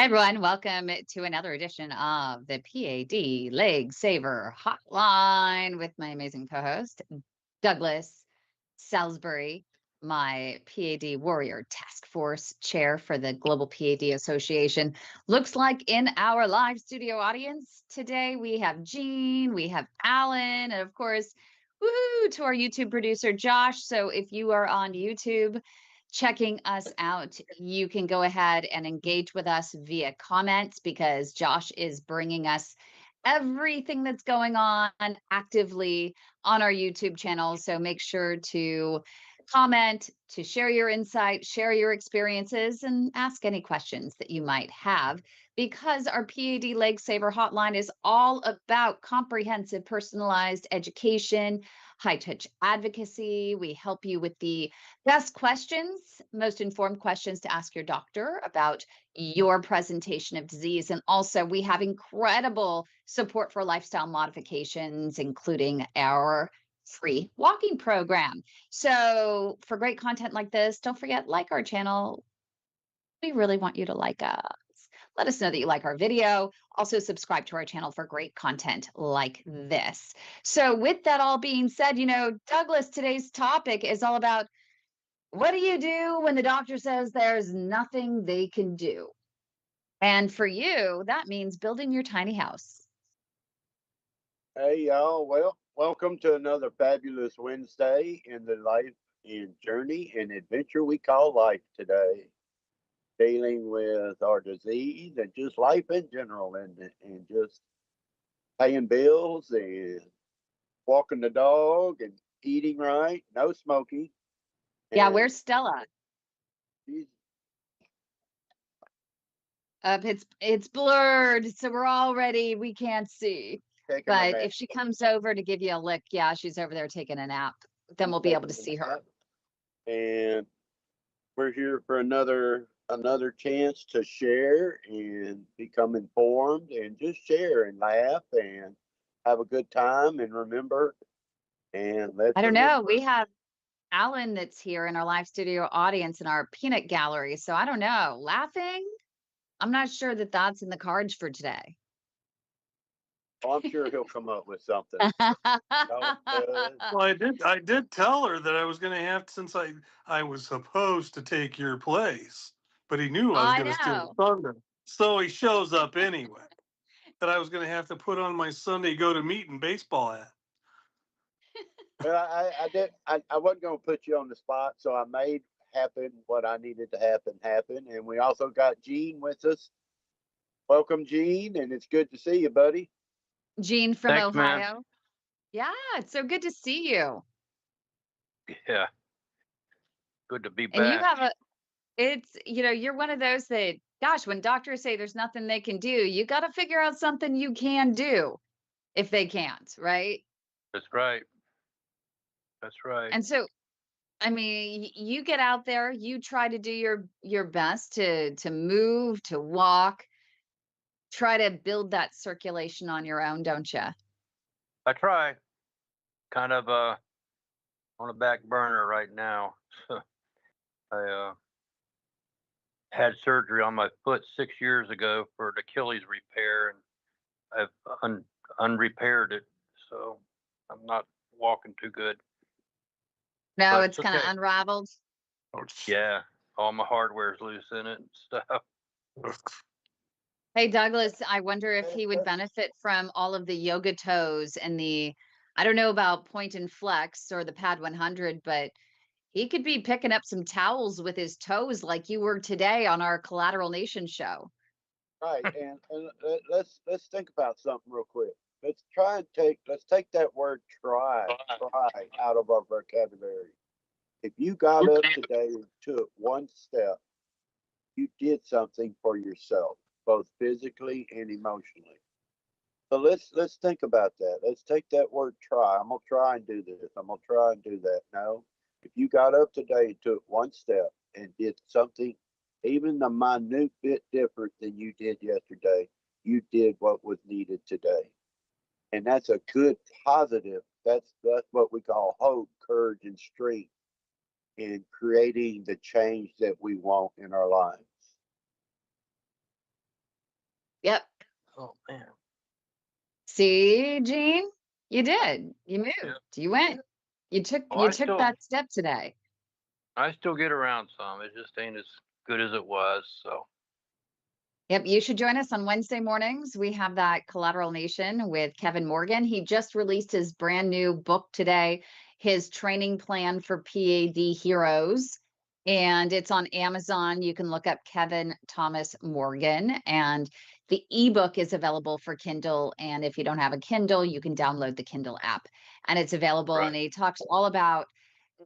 Hi, everyone. Welcome to another edition of the P.A.D. Leg Saver Hotline with my amazing co host, Douglas Salisbury, my P.A.D. Warrior Task Force Chair for the Global P.A.D. Association. Looks like in our live studio audience today, we have Jean, we have Alan, and of course, woohoo, to our YouTube producer, Josh. So if you are on YouTube, checking us out, you can go ahead and engage with us via comments because Josh is bringing us everything that's going on actively on our YouTube channel. So make sure to comment, to share your insight, share your experiences, and ask any questions that you might have because our PAD Leg Saver Hotline is all about comprehensive personalized education, high touch advocacy. We help you with the best questions, most informed questions to ask your doctor about your presentation of disease. And also, we have incredible support for lifestyle modifications, including our free walking program. So, for great content like this, don't forget, like our channel. We really want you to like us. Let us know that you like our video. Also, subscribe to our channel for great content like this. So, with that all being said, Douglas, today's topic is all about what do you do when the doctor says there's nothing they can do? And for you, that means building your tiny house. Hey y'all, well, welcome to another fabulous Wednesday in the life and journey and adventure we call life today. Dealing with our disease and just life in general and just paying bills and walking the dog and eating right, no smoking. Yeah, And where's Stella? she's It's blurred, so we can't see. taking a But nap. if she comes over to give you a lick, yeah, she's over there taking a nap. Then She's we'll be able to taking see a her. nap. And we're here for another chance to share and become informed and just share and laugh and have a good time and remember and I let's don't know. remember. We have Alan that's here in our live studio audience in our peanut gallery. So I don't know. Laughing? I'm not sure that that's in the cards for today. Oh, I'm sure he'll come up with something. No, Well, I did tell her that I was going to have since I was supposed to take your place, but he knew I was I going to steal know. the thunder. So he shows up anyway. That I was going to have to put on my Sunday go to meeting baseball hat. well, I wasn't going to put you on the spot, so I made happen what I needed to happen. And we also got Gene with us. Welcome, Gene, and it's good to see you, buddy. Gene from Thanks, man. Ohio. Yeah, it's so good to see you. Yeah, good to be And you back. have you're one of those that, gosh, when doctors say there's nothing they can do, you got to figure out something you can do if they can't, right? That's right. That's right. And so, I mean, you get out there, you try to do your best to move, to walk, try to build that circulation on your own, don't you? I try. Kind of on a back burner right now. I had surgery on my foot 6 years ago for an Achilles repair, and I've unrepaired it, so I'm not walking too good. No, But it's it's kind of okay. unraveled. Yeah, all my hardware's loose in it and stuff. Hey, Douglas, I wonder if he would Let's benefit from all of the yoga toes and I don't know about point and flex or the pad 100, but he could be picking up some towels with his toes like you were today on our Collateral Nation show. right, and let's think about something real quick. Let's take that word try out of our vocabulary. If you got up today and took one step, you did something for yourself, both physically and emotionally. So let's think about that. Let's take that word try. I'm gonna try and do this. I'm gonna try and do that. No. If you got up today and took one step and did something even a minute bit different than you did yesterday, you did what was needed today. And that's a good positive. That's what we call hope, courage, and strength in creating the change that we want in our lives. Yep. Oh man. See, Gene, you did. You moved. Yeah. You went. You Oh, took that step today. I still get around some. It just ain't as good as it was. So Yep, you should join us on Wednesday mornings. We have that Collateral Nation with Kevin Morgan. He just released his brand new book today, his training plan for PAD heroes. And it's on Amazon. You can look up Kevin Thomas Morgan. And the ebook is available for Kindle. And if you don't have a Kindle, you can download the Kindle app. And it's available. Right. And he talks all about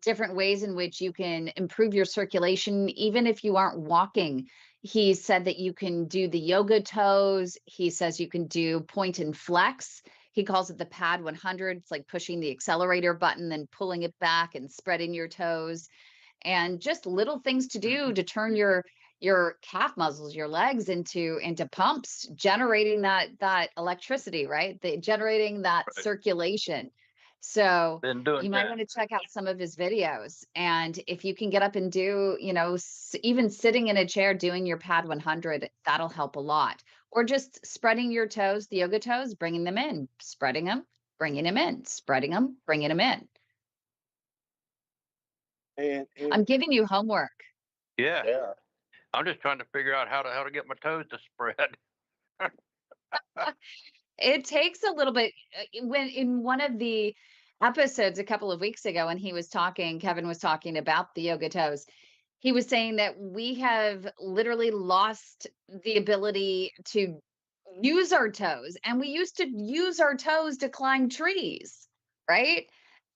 different ways in which you can improve your circulation, even if you aren't walking. He said that you can do the yoga toes. He says you can do point and flex. He calls it the P.A.D 100. It's like pushing the accelerator button, then pulling it back and spreading your toes, and just little things to do to turn your calf muscles, your legs into pumps, generating that electricity, right? Generating that Right. circulation. So Been doing you might that. want to check out some of his videos. And if you can get up and do, even sitting in a chair doing your P.A.D 100, that'll help a lot. Or just spreading your toes, the yoga toes, bringing them in, spreading them, bringing them in, spreading them, bringing them in. And I'm giving you homework. Yeah. yeah, I'm just trying to figure out how to get my toes to spread. It takes a little bit. When in one of the episodes a couple of weeks ago, when Kevin was talking about the yoga toes, he was saying that we have literally lost the ability to use our toes. And we used to use our toes to climb trees, right?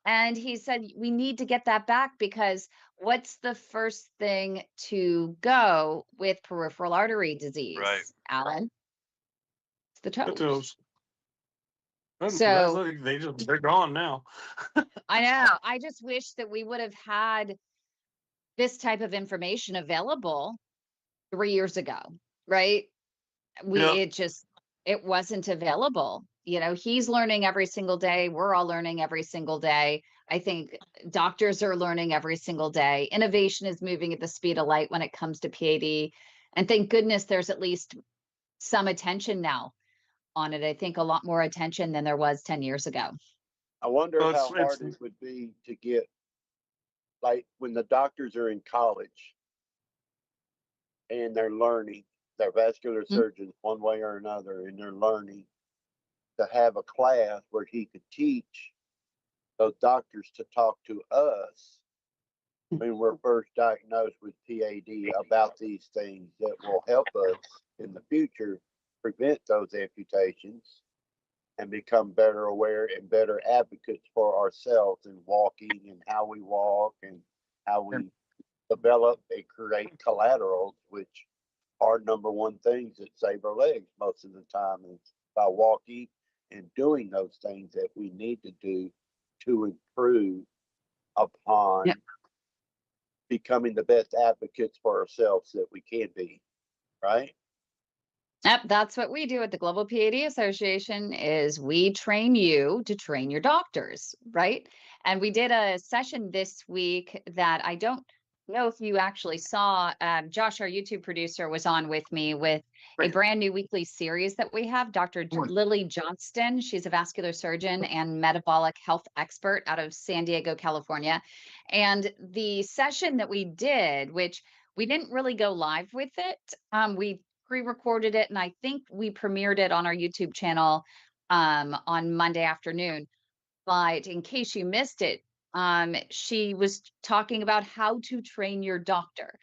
And he said we need to get that back, because what's the first thing to go with peripheral artery Right. disease, Alan? It's the The toes. toes. That's So like they're gone now. I know. I just wish that we would have had this type of information available 3 years ago, right? Yeah. It wasn't available. He's learning every single day. We're all learning every single day. I think doctors are learning every single day. Innovation is moving at the speed of light when it comes to PAD. And thank goodness there's at least some attention now on it. I think a lot more attention than there was 10 years ago. I wonder Well, how it's hard it would be to get, like, when the doctors are in college and they're learning, they're vascular Mm. surgeons one way or another, and they're learning, to have a class where he could teach those doctors to talk to us when we're first diagnosed with PAD about these things that will help us in the future prevent those amputations and become better aware and better advocates for ourselves in walking and how we walk and how we develop and create collaterals, which are number one things that save our legs most of the time, is by walking and doing those things that we need to do to improve upon Yep. becoming the best advocates for ourselves that we can be, right? Yep, that's what we do at the Global PAD Association. Is we train you to train your doctors, right? And we did a session this week that I don't know if you actually saw. Josh, our YouTube producer, was on with me with a brand new weekly series that we have. Dr. Lily Johnston, she's a vascular surgeon and metabolic health expert out of San Diego, California. And the session that we did, which we didn't really go live with it, we pre-recorded it, and I think we premiered it on our YouTube channel on Monday afternoon. But in case you missed it, she was talking about how to train your doctor.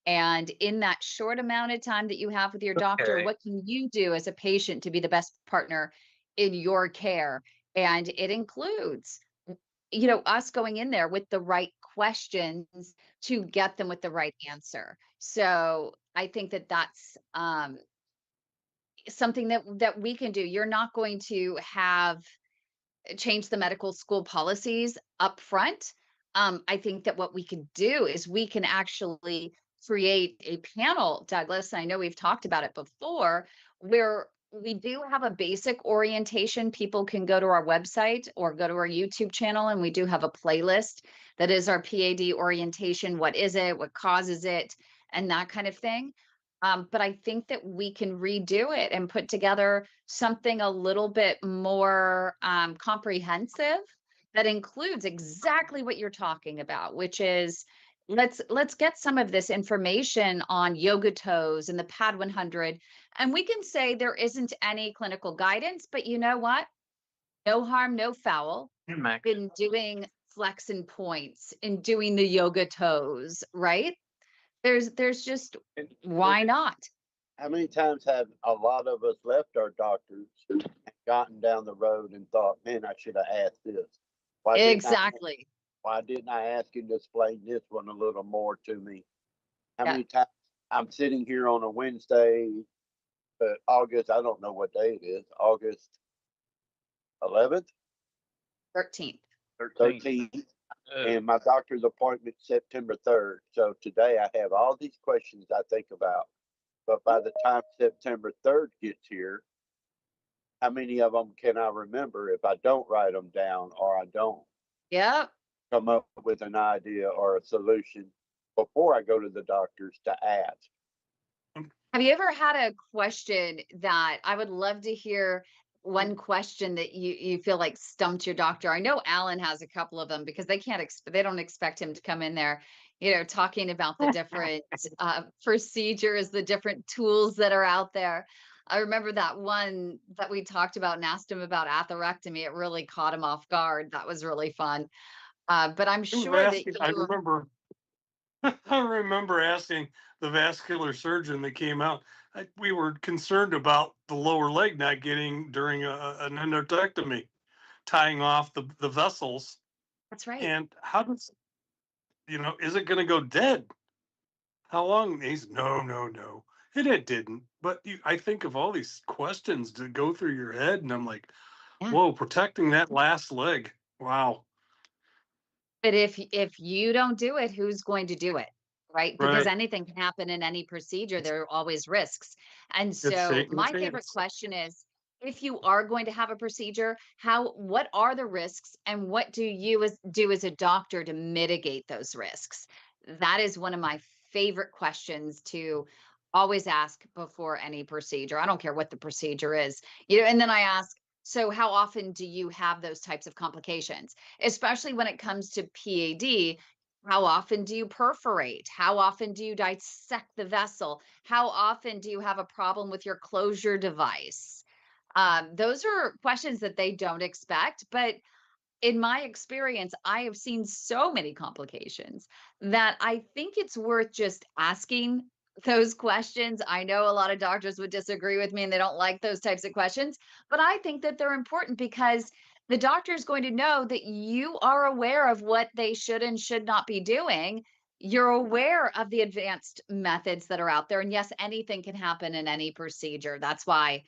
And in that short amount of time that you have with your doctor, Okay. what can you do as a patient to be the best partner in your care? And it includes, us going in there with the right questions to get them with the right answer. So I think that that's something that we can do. You're not going to have change the medical school policies up front. I think that what we can do is we can actually create a panel, Douglas. I know we've talked about it before, where we do have a basic orientation. People can go to our website or go to our YouTube channel, and we do have a playlist that is our PAD orientation. What is it? What causes it? And that kind of thing. But I think that we can redo it and put together something a little bit more comprehensive that includes exactly what you're talking about, which is let's get some of this information on yoga toes and the pad 100, and we can say there isn't any clinical guidance, but you know what? No harm, no foul Max. in doing flex and points, in doing the yoga toes, right? There's just why not? How many times have a lot of us left our doctors and gotten down the road and thought, man, I should have asked this. Exactly. Why didn't I ask him to explain this one a little more to me? How Yeah. many times I'm sitting here on a Wednesday, August, I don't know what day it is, August 11th, 13th. 13th, and my doctor's appointment September 3rd. So today I have all these questions I think about. But by the time September 3rd gets here, how many of them can I remember if I don't write them down or I don't Yep. come up with an idea or a solution before I go to the doctors to ask? Have you ever had a question that I would love to hear one question that you feel like stumped your doctor? I know Alan has a couple of them because they don't expect him to come in there, talking about the different procedures, the different tools that are out there. I remember that one that we talked about and asked him about atherectomy. It really caught him off guard. That was really fun. But I'm sure that I you remember I remember asking the vascular surgeon that came out. We were concerned about the lower leg not getting during an endarterectomy, tying off the vessels. that's right. And how does, is it going to go dead? How long? He's no, no, no. And it didn't. But I think of all these questions that go through your head, and I'm like, Yeah. whoa, protecting that last leg. Wow. But if you don't do it, who's going to do it? Right? Because Right. anything can happen in any procedure. There are always risks. And It's so taking a my favorite chance. question is, if you are going to have a procedure, what are the risks and what do you do as a doctor to mitigate those risks? That is one of my favorite questions to always ask before any procedure. I don't care what the procedure is. And then I ask, so how often do you have those types of complications? Especially when it comes to PAD, how often do you perforate? How often do you dissect the vessel? How often do you have a problem with your closure device? Those are questions that they don't expect, but in my experience, I have seen so many complications that I think it's worth just asking those questions. I know a lot of doctors would disagree with me and they don't like those types of questions, but I think that they're important because the doctor is going to know that you are aware of what they should and should not be doing. You're aware of the advanced methods that are out there. And yes, anything can happen in any procedure. That's why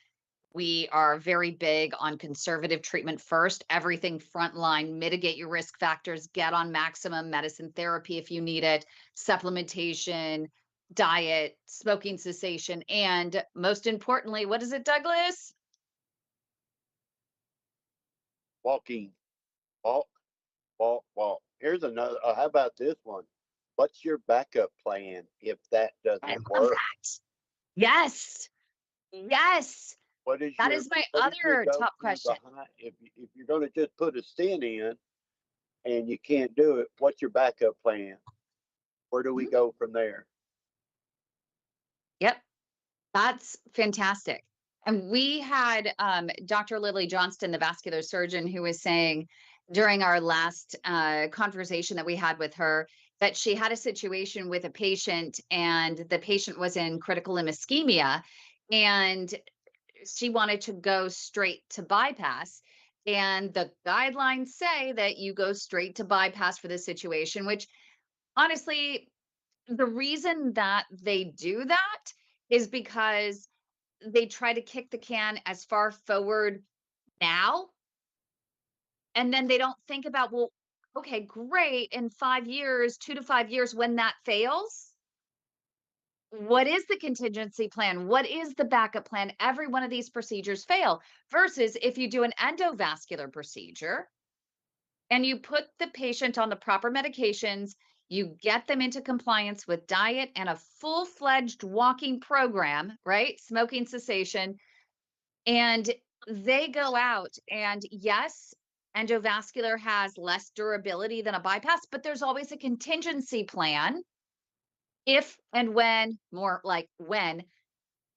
we are very big on conservative treatment first, everything frontline, mitigate your risk factors, get on maximum medicine therapy if you need it, supplementation, diet, smoking cessation, and most importantly, what is it, Douglas? Walking, walk, walk, walk. Here's another. How about this one? What's your backup plan if that I doesn't love work? that. Yes. Yes. What is That your is my your other top go-to question. behind if you're going to just put a stent in and you can't do it? What's your backup plan? Where do we Mhm. go from there? Yep. That's fantastic. And we had Dr. Lily Johnston, the vascular surgeon, who was saying during our last conversation that we had with her that she had a situation with a patient and the patient was in critical limb ischemia and she wanted to go straight to bypass. And the guidelines say that you go straight to bypass for this situation, which honestly, the reason that they do that is because they try to kick the can as far forward now, and then they don't think about, well, okay, great, in 5 years, 2 to 5 years when that fails, what is the contingency plan? What is the backup plan? Every one of these procedures fail versus if you do an endovascular procedure and you put the patient on the proper medications, You get them into compliance with diet and a full-fledged walking program, right? Smoking cessation. And they go out, and yes, endovascular has less durability than a bypass, but there's always a contingency plan if and when, more like when,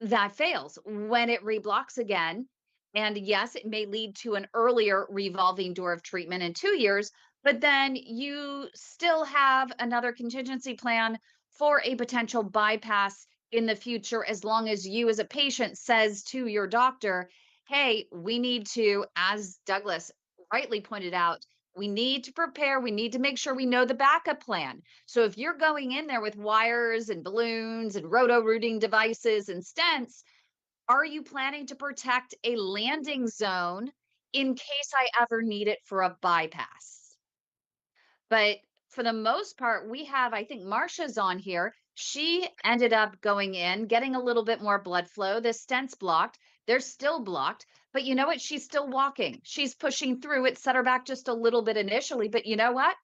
that fails, when it reblocks again. And yes, it may lead to an earlier revolving door of treatment in 2 years, but then you still have another contingency plan for a potential bypass in the future, as long as you as a patient says to your doctor, hey, we need to, as Douglas rightly pointed out, we need to prepare, we need to make sure we know the backup plan. So if you're going in there with wires and balloons and roto-rooting devices and stents, are you planning to protect a landing zone in case I ever need it for a bypass? But for the most part, we have, I think Marcia's on here. She ended up going in, getting a little bit more blood flow. The stent's blocked. They're still blocked. But you know what? She's still walking. She's pushing through. It set her back just a little bit initially. But you know what?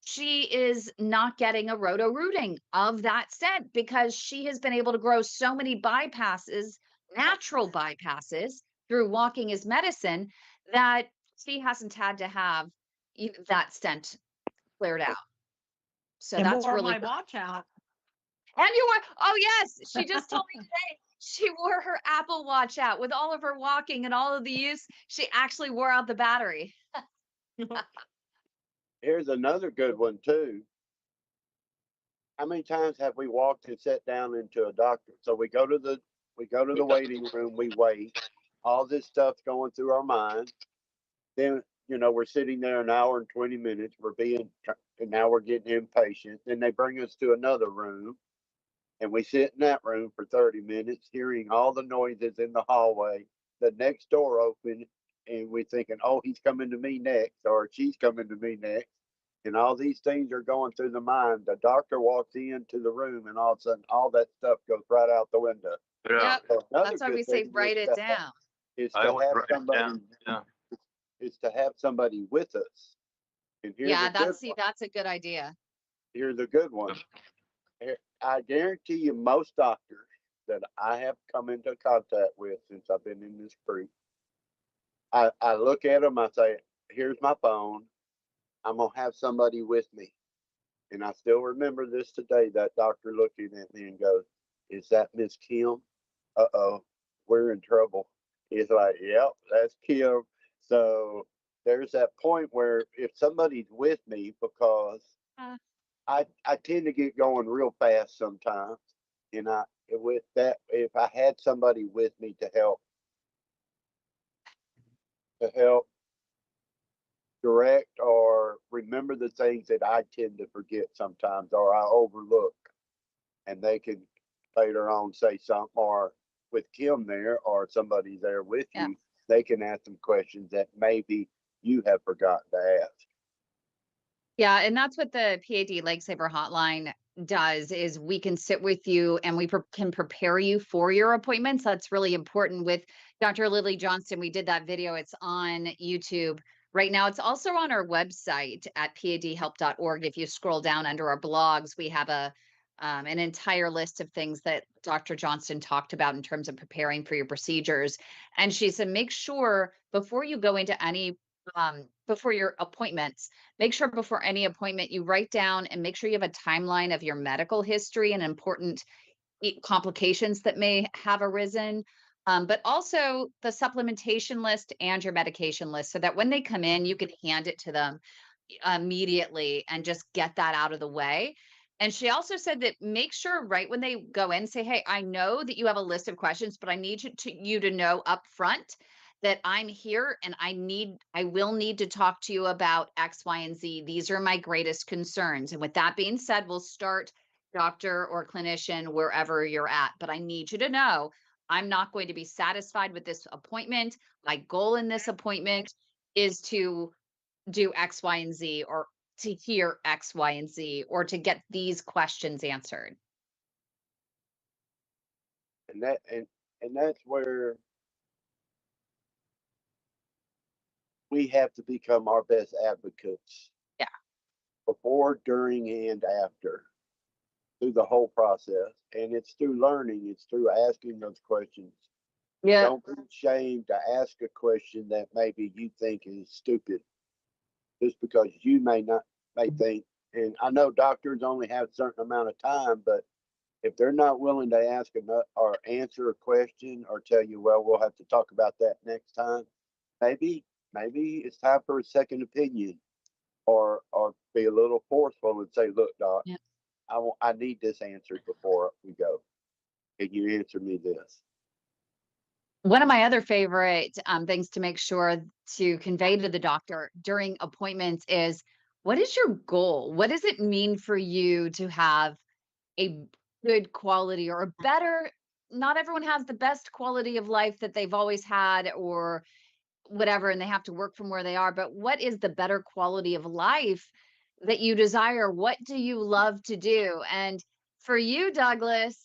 She is not getting a roto-rooting of that stent because she has been able to grow so many bypasses, natural bypasses, through walking as medicine, that she hasn't had to have that stent cleared out. So And that's wore really my good. watch out. And you were, oh yes, she just told me today she wore her Apple Watch out with all of her walking and all of the use. She actually wore out the battery. Here's another good one too. How many times have we walked and sat down into a doctor? So we go to the waiting room, we wait. All this stuff's going through our mind. Then we're sitting there an hour and 20 minutes. And now we're getting impatient. Then they bring us to another room, and we sit in that room for 30 minutes, hearing all the noises in the hallway. The next door open, and we're thinking, "Oh, he's coming to me next," or "She's coming to me next." And all these things are going through the mind. The doctor walks into the room, and all of a sudden, all that stuff goes right out the window. Yeah, Yep. So another That's why good we say thing write it down. is I to always have write it somebody down. Yeah. is to have somebody with us. And here's Yeah, a good that's one. that's a good idea. Here's a good one. I guarantee you, most doctors that I have come into contact with since I've been in this group, I look at them, I say, "Here's my phone. I'm gonna have somebody with me." And I still remember this today. That doctor looking at me and goes, "Is that Miss Kym? Uh-oh, we're in trouble." He's like, "Yep, that's Kym." So there's that point where if somebody's with me, because Uh, I tend to get going real fast sometimes, and with that, if I had somebody with me to help direct or remember the things that I tend to forget sometimes or I overlook, and they can later on say something, or with Kym there or somebody there with Yeah. you, they can ask some questions that maybe you have forgotten to ask. Yeah, and that's what the P.A.D. Saver Hotline does, is we can sit with you and we can prepare you for your appointments. That's really important. With Dr. Lily Johnston, we did that video. It's on YouTube right now. It's also on our website at padhelp.org. If you scroll down under our blogs, we have an entire list of things that Dr. Johnston talked about in terms of preparing for your procedures. And she said, make sure before you go into before your appointments, make sure before any appointment you write down and make sure you have a timeline of your medical history and important complications that may have arisen. But also the supplementation list and your medication list, so that when they come in, you can hand it to them immediately and just get that out of the way. And she also said that make sure right when they go in, say, hey, I know that you have a list of questions, but I need you to know up front that I'm here and I will need to talk to you about X, Y, and Z. These are my greatest concerns. And with that being said, we'll start doctor or clinician wherever you're at. But I need you to know I'm not going to be satisfied with this appointment. My goal in this appointment is to do X, Y, and Z, or to hear X, Y, and Z, or to get these questions answered. And that's where we have to become our best advocates Yeah. before, during, and after, through the whole process. And it's through learning, it's through asking those questions. Yeah. Don't be ashamed to ask a question that maybe you think is stupid, just because you may think. And I know doctors only have a certain amount of time, but if they're not willing to ask or answer a question or tell you, well, we'll have to talk about that next time, maybe it's time for a second opinion, or be a little forceful and say, look, doc, Yeah. I need this answered before we go. Can you answer me this? One of my other favorite things to make sure to convey to the doctor during appointments is, what is your goal? What does it mean for you to have a good quality or a better? Not everyone has the best quality of life that they've always had or whatever, and they have to work from where they are. But what is the better quality of life that you desire? What do you love to do? And for you, Douglas,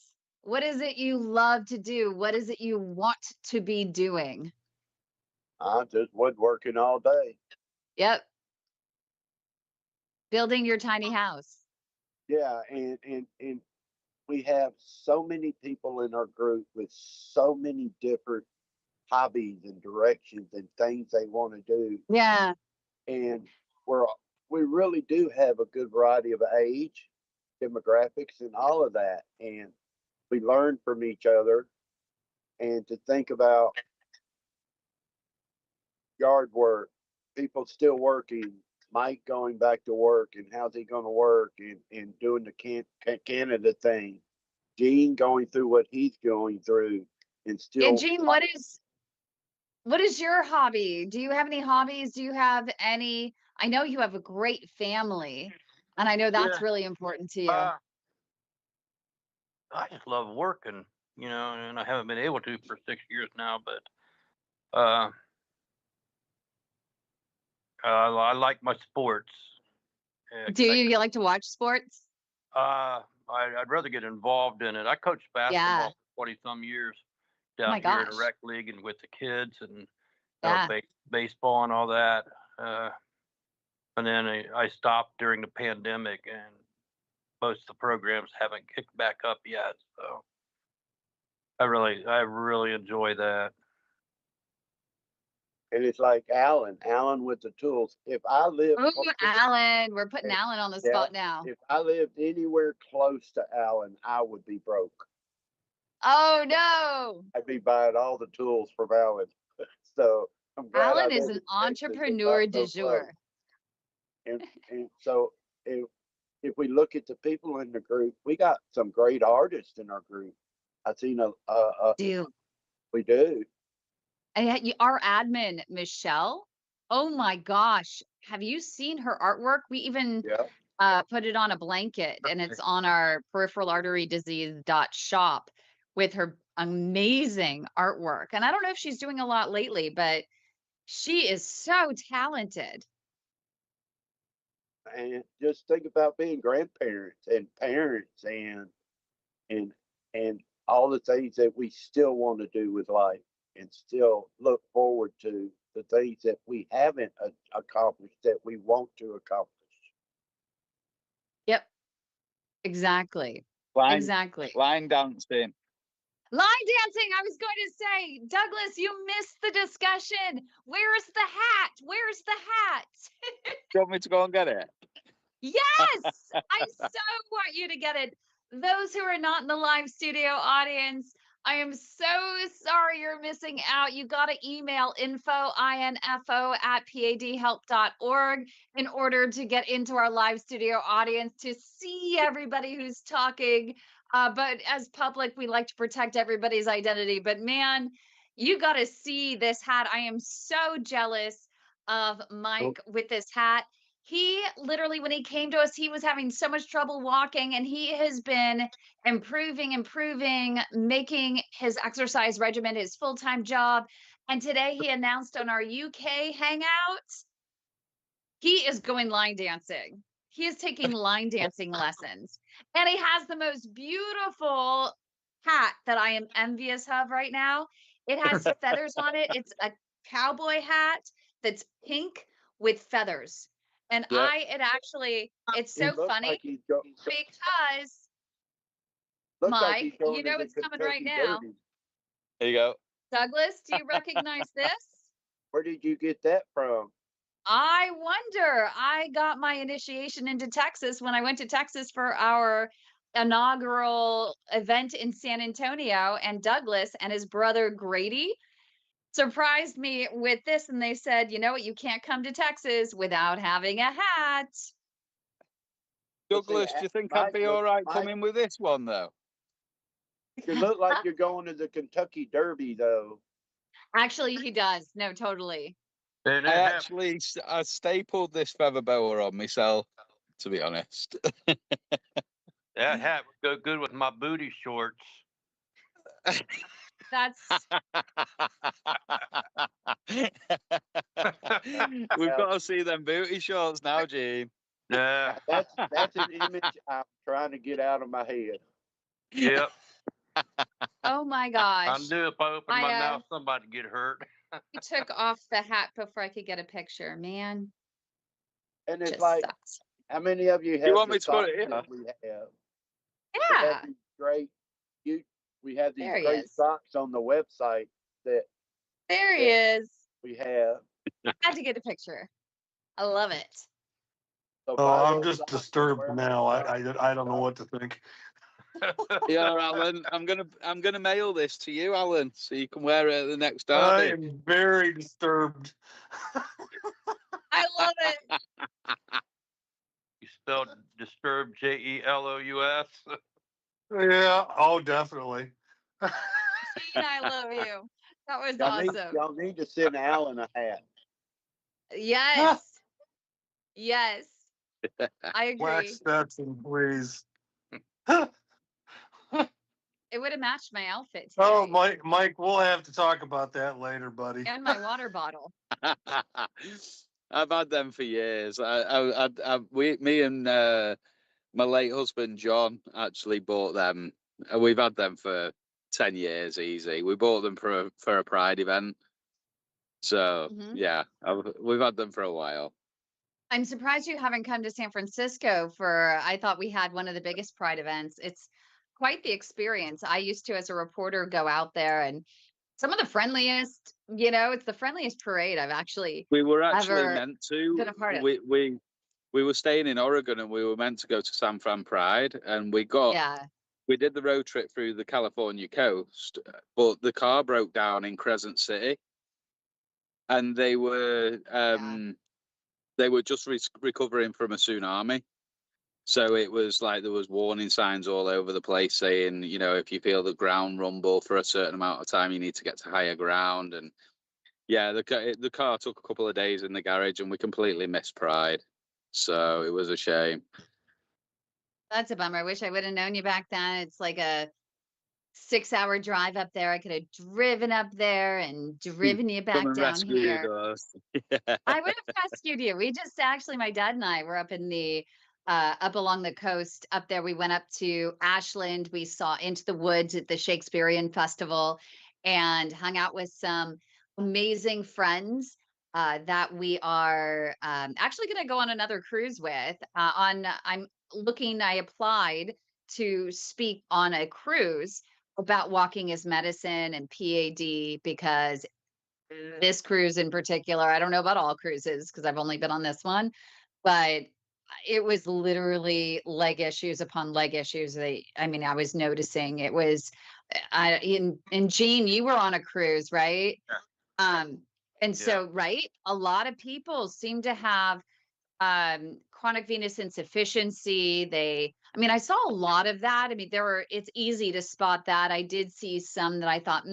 what is it you love to do? What is it you want to be doing? I just woodworking all day. Yep. Building your tiny house. Yeah, and we have so many people in our group with so many different hobbies and directions and things they want to do. Yeah. And we really do have a good variety of age, demographics, and all of that. And we learn from each other. And to think about yard work, people still working, Mike going back to work, and how's he going to work, and doing the Canada thing, Gene going through what he's going through, and Yeah, still. Gene, what is your hobby? Do you have any hobbies? Do you have any? I know you have a great family, and I know that's Yeah. really important to you. I just love working, and I haven't been able to for 6 years now, but I like my sports. Do you like to watch sports? I'd rather get involved in it. I coached Yeah. basketball for 20 some years Oh my down here in a gosh. rec league and with the kids, and Yeah. baseball and all that. And then I stopped during the pandemic, and most of the programs haven't kicked back up yet. So I really enjoy that. And it's like Alan with the tools. If I lived, Ooh, Alan. We're putting If- Alan on the yeah, spot now. if I lived anywhere close to Alan, I would be broke. Oh no. I'd be buying all the tools from Alan. So I'm glad I Alan is never an connected with entrepreneur that du so close. jour. And so if we look at the people in the group, we got some great artists in our group. I've seen Dude. we do. And yet our admin, Michelle. Oh my gosh. Have you seen her artwork? We even Yeah. put it on a blanket, and it's on our peripheral artery disease shop with her amazing artwork. And I don't know if she's doing a lot lately, but she is so talented. And just think about being grandparents and parents and and all the things that we still want to do with life, and still look forward to the things that we haven't accomplished that we want to accomplish. Yep, exactly. Line Exactly. line dancing. Line dancing. I was going to say, Douglas, you missed the discussion. Where's the hat? Where's the hat? Do you want me to go and get it? Yes, I so want you to get it. Those who are not in the live studio audience, I am so sorry you're missing out. You got to email info@padhelp.org in order to get into our live studio audience to see everybody who's talking. But as public, we like to protect everybody's identity. But man, you got to see this hat. I am so jealous of Mike with this hat. He literally, when he came to us, he was having so much trouble walking, and he has been improving, making his exercise regimen his full-time job. And today he announced on our UK Hangout, he is going line dancing. He is taking line dancing lessons. And he has the most beautiful hat that I am envious of right now. It has feathers on it. It's a cowboy hat that's pink with feathers. And Yeah. it's He so looks funny like he's go, because looks like he's Mike, going you to know the it's coming right Kentucky now. Derby. There you go. Douglas, do you recognize this? Where did you get that from? I wonder. I got my initiation into Texas when I went to Texas for our inaugural event in San Antonio, and Douglas and his brother Grady surprised me with this, and they said, "You know what? You can't come to Texas without having a hat." Let's see, Douglas, do you think I'd be all right coming with this one though? You look like you're going to the Kentucky Derby, though. Actually, he does. No, totally. And I it happened. actually I stapled this feather boa on myself, to be honest. That hat would go good with my booty shorts. That's We've got to see them booty shorts now, Gene. Yeah. That's an image I'm trying to get out of my head. Yep. oh my I gosh. knew if I opened my I mouth, somebody'd get hurt. he took off the hat before I could get a picture. Man, And it's just like, sucks. how many of you have You want the me to put socks it here? that we have? We Yeah, have these great, we have these there he great is. socks on the website that There he is. we have. Had to get a picture. I love it. So Oh, buy I'm those just socks and disturbed wear them now. on I don't know what to think. Yeah, Alan. I'm gonna mail this to you, Alan, so you can wear it at the next I derby. am very disturbed. I love it. You spelled disturbed Jelous. Yeah. Oh, definitely. Gene, I love you. That was awesome. Y'all need to send Alan a hat. Yes. Yes. I Black agree. Stetson, please. It would have matched my outfit today. Oh, Mike, we'll have to talk about that later, buddy. And my water bottle. I've had them for years. Me and my late husband John actually bought them. We've had them for 10 years easy. We bought them for a Pride event. So Mhm. yeah, we've had them for a while. I'm surprised you haven't come to San Francisco for, I thought we had one of the biggest Pride events. It's quite the experience. I used to, as a reporter, go out there, and some of the friendliest, it's the friendliest parade I've actually We were actually ever meant to. been a part of. We were staying in Oregon and we were meant to go to San Fran Pride, and we did the road trip through the California coast, but the car broke down in Crescent City, and they were just recovering from a tsunami. So it was like there was warning signs all over the place saying, if you feel the ground rumble for a certain amount of time, you need to get to higher ground. And yeah, the car took a couple of days in the garage, and we completely missed Pride. So it was a shame. That's a bummer. I wish I would have known you back then. It's like a 6-hour drive up there. I could have driven up there and driven you Come back and down rescue here. us. Yeah. I would have rescued you. We just actually, my dad and I were up in the up along the coast up there. We went up to Ashland. We saw Into the Woods at the Shakespearean Festival and hung out with some amazing friends that we are actually going to go on another cruise with. I applied to speak on a cruise about walking as medicine and PAD because this cruise in particular, I don't know about all cruises because I've only been on this one, but it was literally leg issues upon leg issues. I was noticing it was, and Gene, you were on a cruise, right? Um, and so, right, a lot of people seem to have chronic venous insufficiency. I saw a lot of that. It's easy to spot that. I did see some that I thought,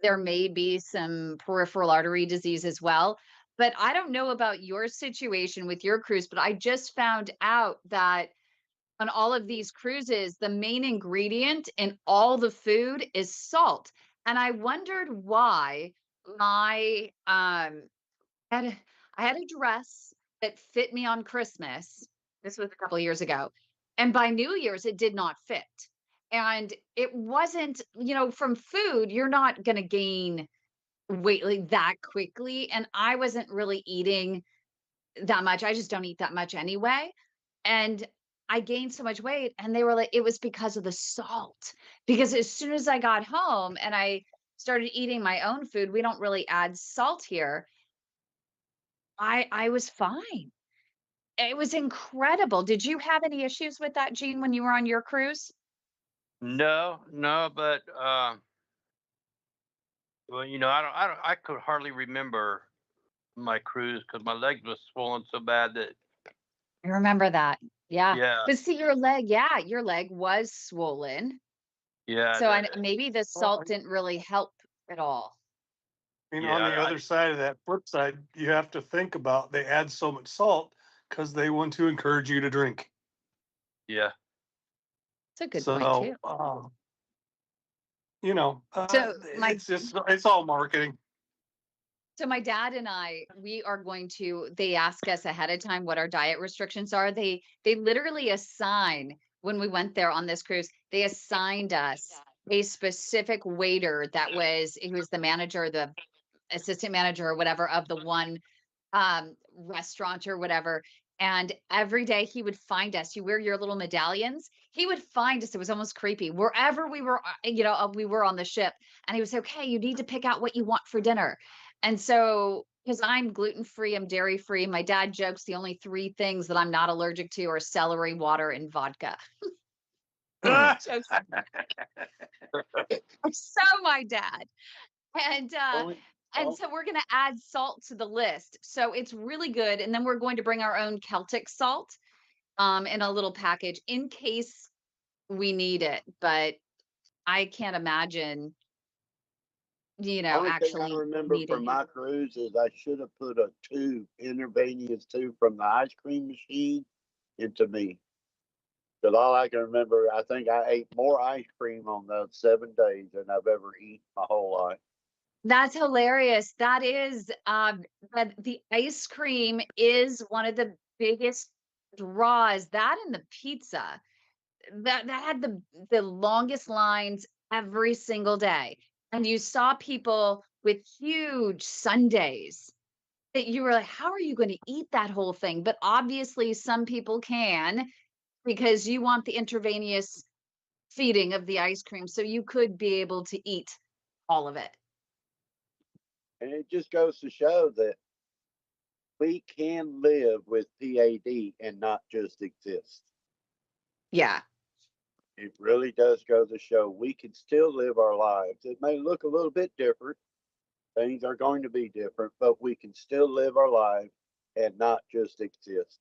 there may be some peripheral artery disease as well. But I don't know about your situation with your cruise, but I just found out that on all of these cruises, the main ingredient in all the food is salt. And I wondered why my had a, I had a dress that fit me on Christmas. This was a couple of years ago. And by New Year's, it did not fit. And it wasn't, from food, you're not going to gain weight like that quickly. And I wasn't really eating that much. I just don't eat that much anyway. And I gained so much weight, and they were like, it was because of the salt. Because as soon as I got home and I started eating my own food, we don't really add salt here. I was fine. It was incredible. Did you have any issues with that, Gene, when you were on your cruise? No, no, but well, I could hardly remember my cruise because my legs was swollen so bad that I remember that. Yeah. yeah, But see, your leg was swollen. yeah, So that, maybe the Well, salt didn't really help at all. I mean, yeah, on the other side of that flip side, you have to think about they add so much salt because they want to encourage you to drink. yeah, It's a good point So, too. So my it's all marketing. So my dad and I, we are going to, they ask us ahead of time what our diet restrictions are. They literally assign, when we went there on this cruise, they assigned us a specific waiter he was the manager, the assistant manager or whatever of the one restaurant or whatever. And every day he would find us. You wear your little medallions. He would find us. It was almost creepy. Wherever we were, we were on the ship, and he would say, "Okay, you need to pick out what you want for dinner." And so, because I'm gluten free, I'm dairy free. My dad jokes the only three things that I'm not allergic to are celery, water, and vodka. Jokes. So my dad. And Only, and oh, so we're going to add salt to the list. So it's really good. And then we're going to bring our own Celtic salt in a little package in case we need it. But I can't imagine, only thing I actually remember needing from it. my cruise is I should have put a tube, intravenous tube from the ice cream machine into me. Because all I can remember, I think I ate more ice cream on those 7 days than I've ever eaten my whole life. That's hilarious. That is, but the ice cream is one of the biggest draws. That and the pizza. That had the longest lines every single day. And you saw people with huge sundaes that you were like, how are you going to eat that whole thing? But obviously some people can because you want the intravenous feeding of the ice cream. So you could be able to eat all of it. And it just goes to show that we can live with PAD and not just exist. Yeah. It really does go to show we can still live our lives. It may look a little bit different. Things are going to be different, but we can still live our lives and not just exist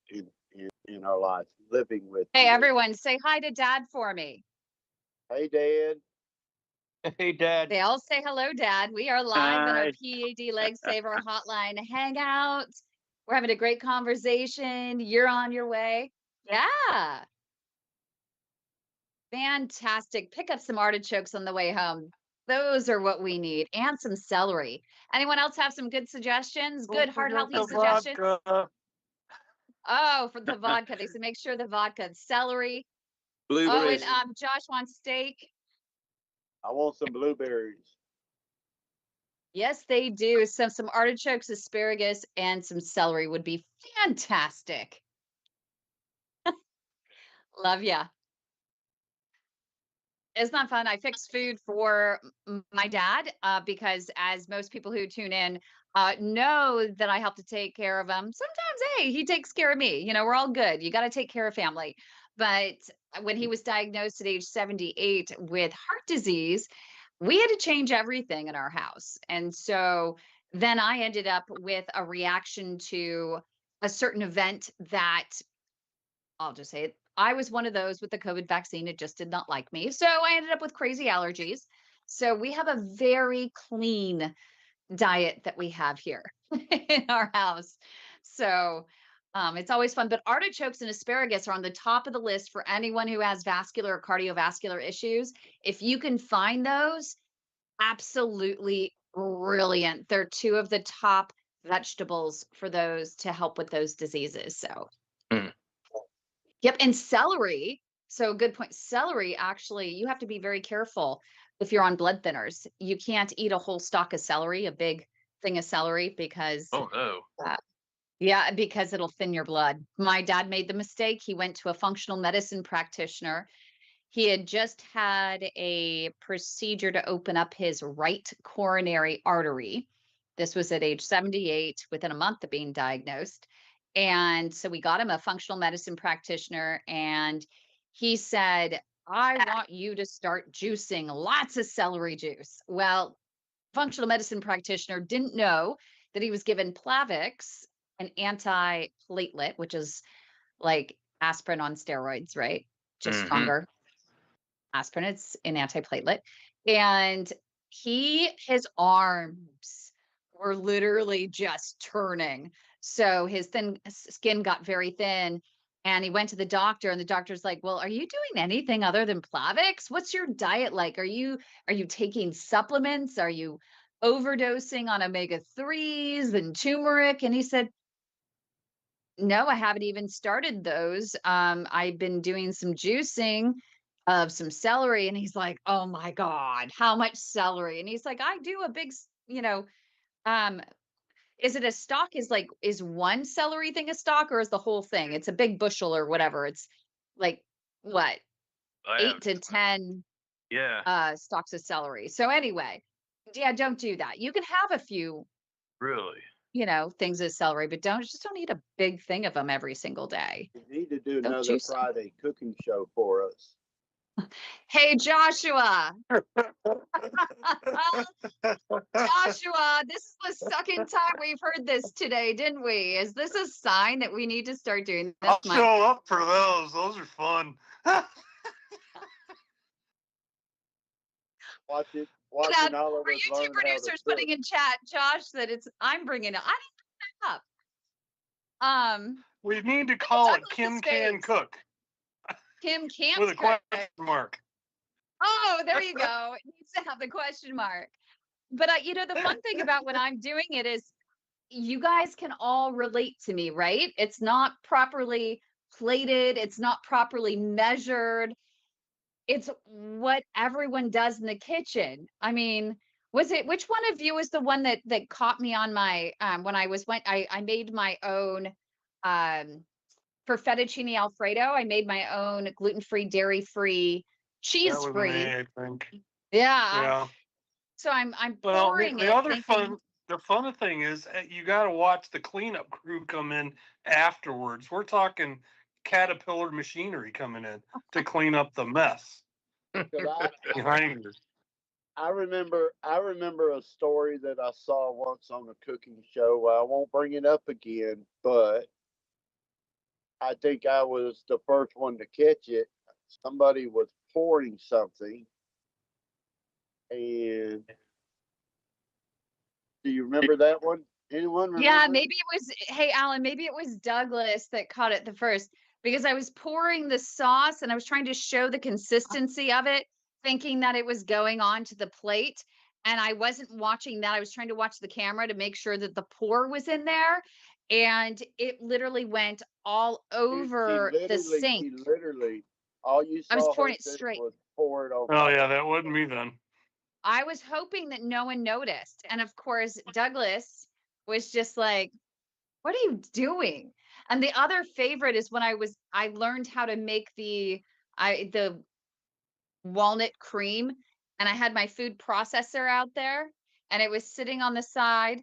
in our lives, living with Hey, PAD. everyone, say hi to Dad for me. Hey, Dad. hey, Dad. They all say hello, Dad. We are live in our PAD Leg Saver Hotline Hangout. We're having a great conversation. You're on your way. Yeah. Fantastic. Pick up some artichokes on the way home. Those are what we need. And some celery. Anyone else have some good suggestions? Good, heart healthy The suggestions? vodka. Oh, for the vodka. They said make sure the vodka and celery. Oh, and Blueberries. Josh wants steak. I want some blueberries. Yes, they do. So some artichokes, asparagus, and some celery would be fantastic. Love ya. It's not fun. I fix food for my dad because, as most people who tune in know, that I help to take care of him. Sometimes, hey, he takes care of me. We're all good. You got to take care of family. But when he was diagnosed at age 78 with heart disease, we had to change everything in our house. And so then I ended up with a reaction to a certain event that I'll just say it. I was one of those with the COVID vaccine. It just did not like me. So I ended up with crazy allergies. So we have a very clean diet that we have here in our house. So it's always fun. But artichokes and asparagus are on the top of the list for anyone who has vascular or cardiovascular issues. If you can find those, absolutely brilliant. They're two of the top vegetables for those to help with those diseases. So Hmm. yep, and celery. So good point. Celery, actually, you have to be very careful if you're on blood thinners. You can't eat a whole stalk of celery, a big thing of celery, because Oh no. uh, Yeah, because it'll thin your blood. My dad made the mistake. He went to a functional medicine practitioner. He had just had a procedure to open up his right coronary artery. This was at age 78, within a month of being diagnosed. And so we got him a functional medicine practitioner, and he said, I want you to start juicing lots of celery juice. Well, functional medicine practitioner didn't know that he was given Plavix, an anti-platelet, which is like aspirin on steroids, right? Just Mhm. stronger. Aspirin, it's an antiplatelet. And his arms were literally just turning. So his thin skin got very thin. And he went to the doctor, and the doctor's like, well, are you doing anything other than Plavix? What's your diet like? Are you taking supplements? Are you overdosing on omega-3s and turmeric? And he said, no, I haven't even started those. I've been doing some juicing of some celery. And he's like, oh my God, how much celery? And he's like, I do a big, um, is it a stalk? Is one celery thing a stalk, or is the whole thing? It's a big bushel or whatever. It's like what, I 8 have, to 10 yeah, stalks of celery. So anyway, yeah, don't do that. You can have a few, really. things of celery, but don't eat a big thing of them every single day. You need to do Don't another juice 'em. Friday cooking show for us. Hey, Joshua. Joshua, this is the second time we've heard this today, didn't we? Is this a sign that we need to start doing this? I'll show up for those. Those are fun. Watching Now, all of our us YouTube learn how to producer's cook. putting in chat, Josh, that I'm bringing it. I didn't bring that up. We need to Look at call it Douglas's Kim Can face. Cook Kim can't with a cook. question mark. Oh, there you go. It needs to have the question mark. But the fun thing about when I'm doing it is you guys can all relate to me, right? It's not properly plated, it's not properly measured. It's what everyone does in the kitchen. I mean, which one of you was the one that caught me on my when I made my own for fettuccine alfredo, I made my own gluten-free, dairy-free, That was me, cheese-free. I think. Yeah. Yeah. So I'm Well, pouring the it other thinking, the fun thing is you got to watch the cleanup crew come in afterwards. We're talking Caterpillar machinery coming in to clean up the mess 'Cause behind you. I remember a story that I saw once on a cooking show. I won't bring it up again, but I think I was the first one to catch it. Somebody was pouring something, and do you remember that one? Anyone yeah, remember? maybe it was, hey, Alan, maybe it was Douglas that caught it the first, because I was pouring the sauce and I was trying to show the consistency of it, thinking that it was going onto the plate. And I wasn't watching that. I was trying to watch the camera to make sure that the pour was in there. And it literally went all over the sink. She literally, all you I was saw pouring her it do straight. was pour it on Oh top yeah, of that wasn't me then. I was hoping that no one noticed. And of course, Douglas was just like, what are you doing? And the other favorite is when I learned how to make the walnut cream, and I had my food processor out there, and it was sitting on the side,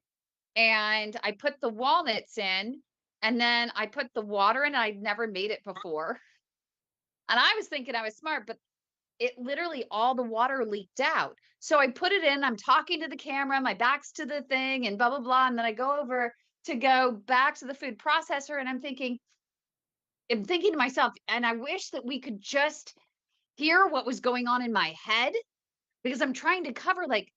and I put the walnuts in, and then I put the water in. I'd never made it before. And I was thinking I was smart, but it literally all the water leaked out. So I put it in, I'm talking to the camera, my back's to the thing and blah, blah, blah. And then I go over to go back to the food processor, and I'm thinking to myself, and I wish that we could just hear what was going on in my head, because I'm trying to cover like,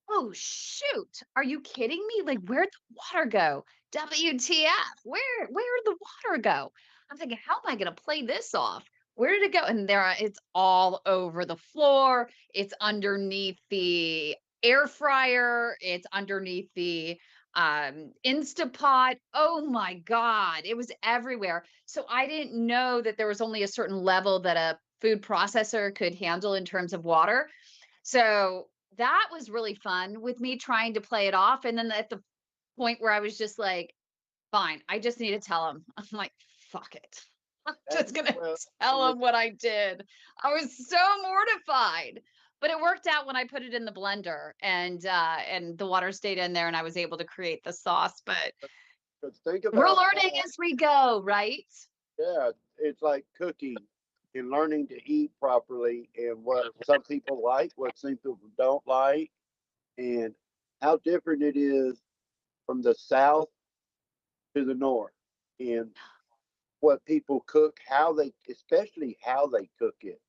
oh shoot, are you kidding me? Like, where'd the water go? WTF? Where'd the water go? I'm thinking, how am I gonna play this off? Where did it go? And it's all over the floor. It's underneath the air fryer. It's underneath the Instapot. Oh my God, it was everywhere. So I didn't know that there was only a certain level that a food processor could handle in terms of water. So that was really fun with me trying to play it off. And then at the point where I was just like, fine. I just need to tell him. I'm like, fuck it. I'm just And, gonna well, tell and him what I did. I was so mortified. But it worked out when I put it in the blender and the water stayed in there and I was able to create the sauce. But because think we're about learning how, as we go, right? yeah, it's like cooking and learning to eat properly and what some people like, what some people don't like, and how different it is from the south to the north, and what people cook, how they, especially how they cook it,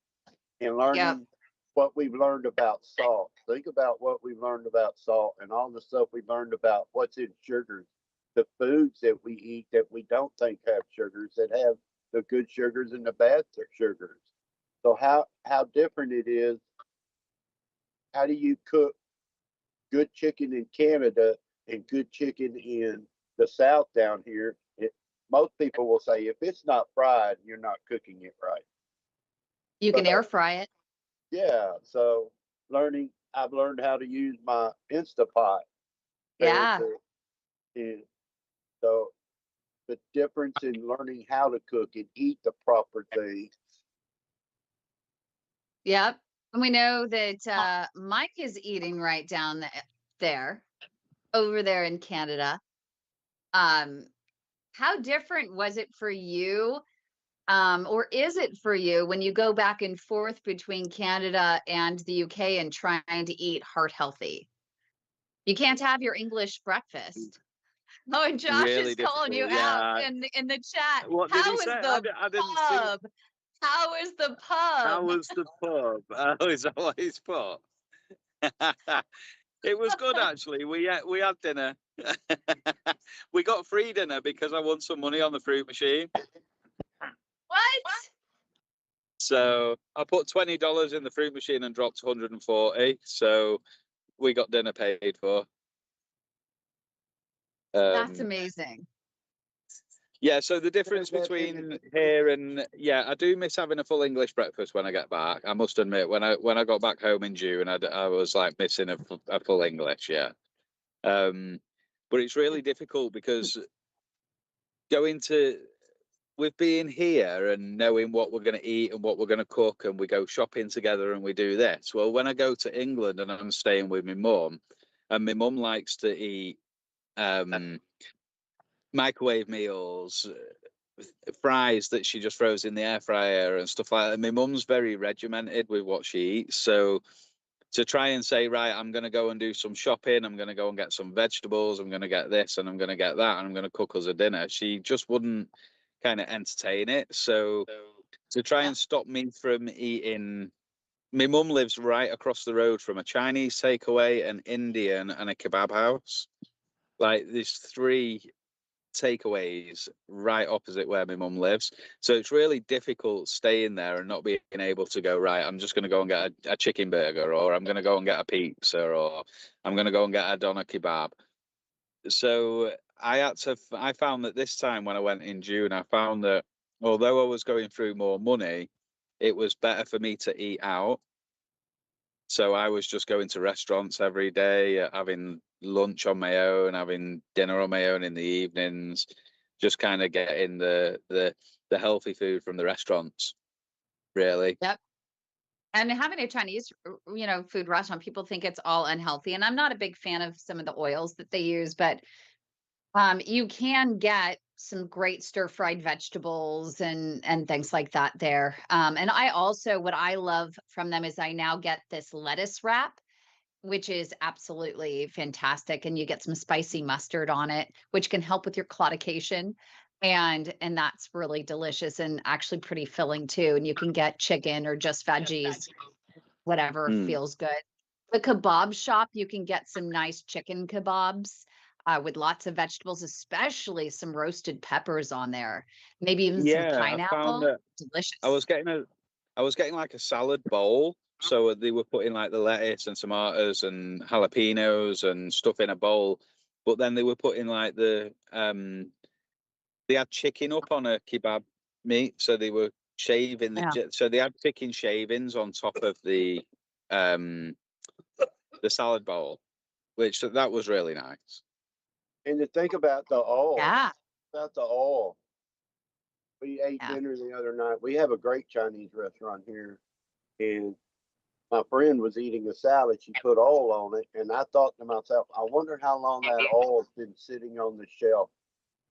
and Yep. learning what we've learned about salt. Think about what we've learned about salt and all the stuff we learned about what's in sugars, the foods that we eat that we don't think have sugars, that have the good sugars and the bad sugars. So how different it is. How do you cook good chicken in Canada and good chicken in the South down here? Most people will say if it's not fried, you're not cooking it right. You can But air fry it. yeah, so I've learned how to use my Instapot there Yeah. to, and so the difference in learning how to cook and eat the proper thing. Yep. And we know that Mike is eating right down there, over there in Canada. Um, how different was it for you? Or is it for you when you go back and forth between Canada and the UK and trying to eat heart healthy? You can't have your English breakfast. Oh, and Josh Really is calling you difficult. out Yeah. in the chat. What did he How say? is the I didn't see. pub? How is the How pub? was the pub? Oh, is that what he's put? It was good actually. We had dinner. We got free dinner because I won some money on the fruit machine. What? So I put $20 in the fruit machine and dropped 140. So we got dinner paid for. That's Um, amazing. yeah. So the difference That- between here and yeah, I do miss having a full English breakfast when I get back. I must admit, when I got back home in June, I was like missing a full English. Yeah. But it's really difficult because going to with being here and knowing what we're going to eat and what we're going to cook and we go shopping together and we do this. Well, when I go to England and I'm staying with my mum, and my mum likes to eat microwave meals, fries that she just throws in the air fryer and stuff like that. My mum's very regimented with what she eats. So to try and say, right, I'm going to go and do some shopping, I'm going to go and get some vegetables, I'm going to get this and I'm going to get that, and I'm going to cook us a dinner, she just wouldn't kind of entertain it. So to try and stop me from eating, my mum lives right across the road from a Chinese takeaway, an Indian, and a kebab house. Like there's three takeaways right opposite where my mum lives. So it's really difficult staying there and not being able to go, right, I'm just going to go and get a chicken burger, or I'm going to go and get a pizza, or I'm going to go and get a doner kebab. So I found that this time when I went in June, I found that although I was going through more money, it was better for me to eat out. So I was just going to restaurants every day, having lunch on my own, having dinner on my own in the evenings, just kind of getting the healthy food from the restaurants, really. Yep. And having a Chinese, food restaurant, people think it's all unhealthy. And I'm not a big fan of some of the oils that they use, but you can get some great stir-fried vegetables and things like that there. And I also, what I love from them is I now get this lettuce wrap, which is absolutely fantastic. And you get some spicy mustard on it, which can help with your claudication. And that's really delicious and actually pretty filling too. And you can get chicken or just veggies, whatever Mm. feels good. The kebab shop, you can get some nice chicken kebabs with lots of vegetables, especially some roasted peppers on there. Maybe even some Yeah, I found pineapple. that I Delicious. was getting like a salad bowl. So they were putting like the lettuce and tomatoes and jalapenos and stuff in a bowl, but then they were putting like they had chicken up on a kebab meat, so they were shaving Yeah. so they had chicken shavings on top of um the salad bowl, which that was really nice. And to think about the oil, Yeah. about the oil. We ate Yeah. dinner the other night. We have a great Chinese restaurant here, and my friend was eating a salad. She put oil on it, and I thought to myself, I wonder how long that oil's been sitting on the shelf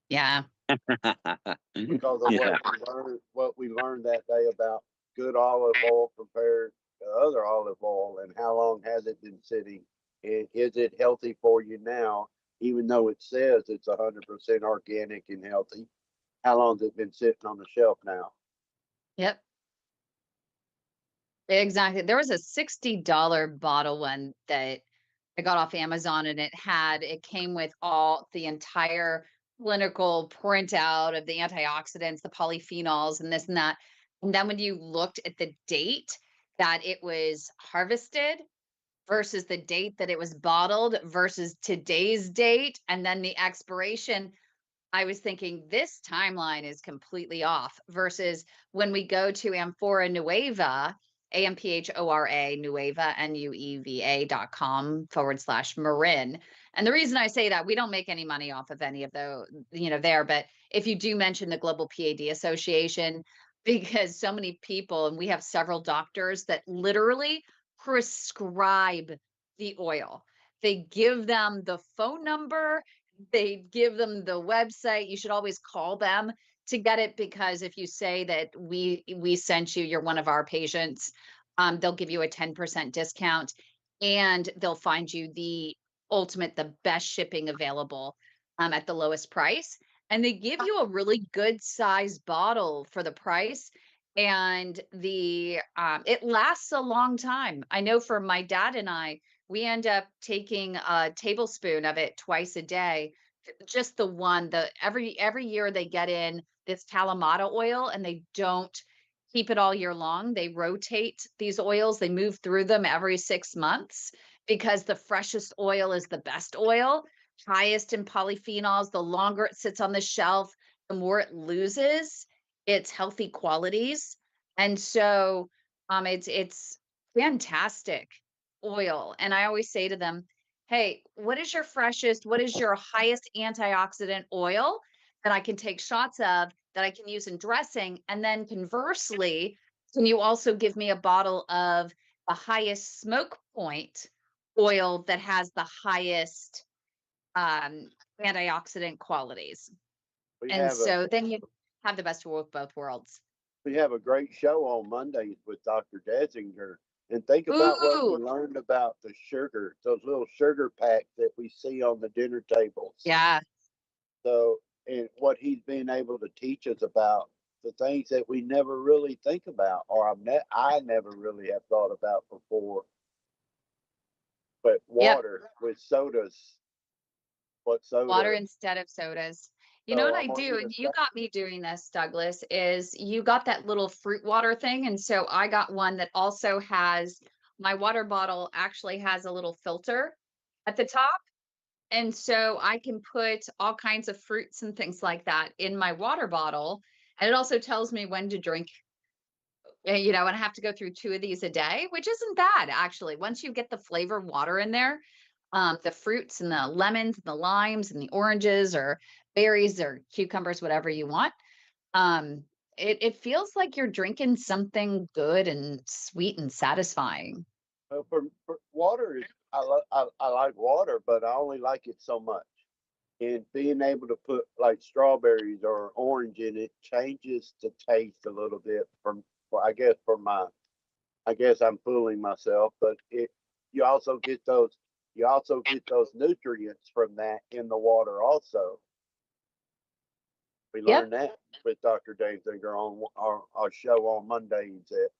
Yeah. because of Yeah. what we learned that day about good olive oil compared to other olive oil, and how long has it been sitting, and is it healthy for you now, even though it says it's 100% organic and healthy. How long has it been sitting on the shelf now? Yep. Exactly. There was a $60 bottle one that I got off Amazon, and it came with the entire clinical printout of the antioxidants, the polyphenols, and this and that. And then when you looked at the date that it was harvested versus the date that it was bottled versus today's date, and then the expiration, I was thinking this timeline is completely off versus when we go to Amphora Nueva, AMPHORA Nueva, NUEVA.com/Marin. And the reason I say that, we don't make any money off of any of the, there, but if you do mention the Global P.A.D. Association, because so many people, and we have several doctors that literally prescribe the oil. They give them the phone number, they give them the website. You should always call them to get it, because if you say that we sent you, you're one of our patients, they'll give you a 10% discount, and they'll find you the best shipping available at the lowest price. And they give you a really good size bottle for the price. And it lasts a long time. I know for my dad and I, we end up taking a tablespoon of it twice a day. Just every year they get in this Kalamata oil, and they don't keep it all year long. They rotate these oils. They move through them every 6 months, because the freshest oil is the best oil, highest in polyphenols. The longer it sits on the shelf, the more it loses its healthy qualities. And so it's fantastic oil. And I always say to them, hey, what is your freshest, what is your highest antioxidant oil that I can take shots of, that I can use in dressing? And then conversely, can you also give me a bottle of the highest smoke point oil that has the highest antioxidant qualities? We And have a so then you have the best of both worlds. we have a great show on Mondays with Dr. Desinger. And think about what we Ooh, learned about the sugar, those little sugar packs that we see on the dinner tables. yeah. So, and what he's been able to teach us about the things that we never really think about, or I never really have thought about before. But Yep. water with sodas, what Water soda? instead of sodas. You know So what I I'm gonna do, get and a you got me doing this, Douglas, is you got that little fruit water thing. And so I got one that also has, my water bottle actually has a little filter at the top. And so I can put all kinds of fruits and things like that in my water bottle. And it also tells me when to drink, and I have to go through 2 of these a day, which isn't bad, actually. Once you get the flavor water in there, the fruits and the lemons and the limes and the oranges or berries or cucumbers, whatever you want, um, it feels like you're drinking something good and sweet and satisfying. for water is I like water, but I only like it so much. And being able to put like strawberries or orange in it changes the taste a little bit I guess I'm fooling myself, but you also get those you also get those nutrients from that in the water also. We Yep. learned that with Dr. Danziger on our show on Mondays at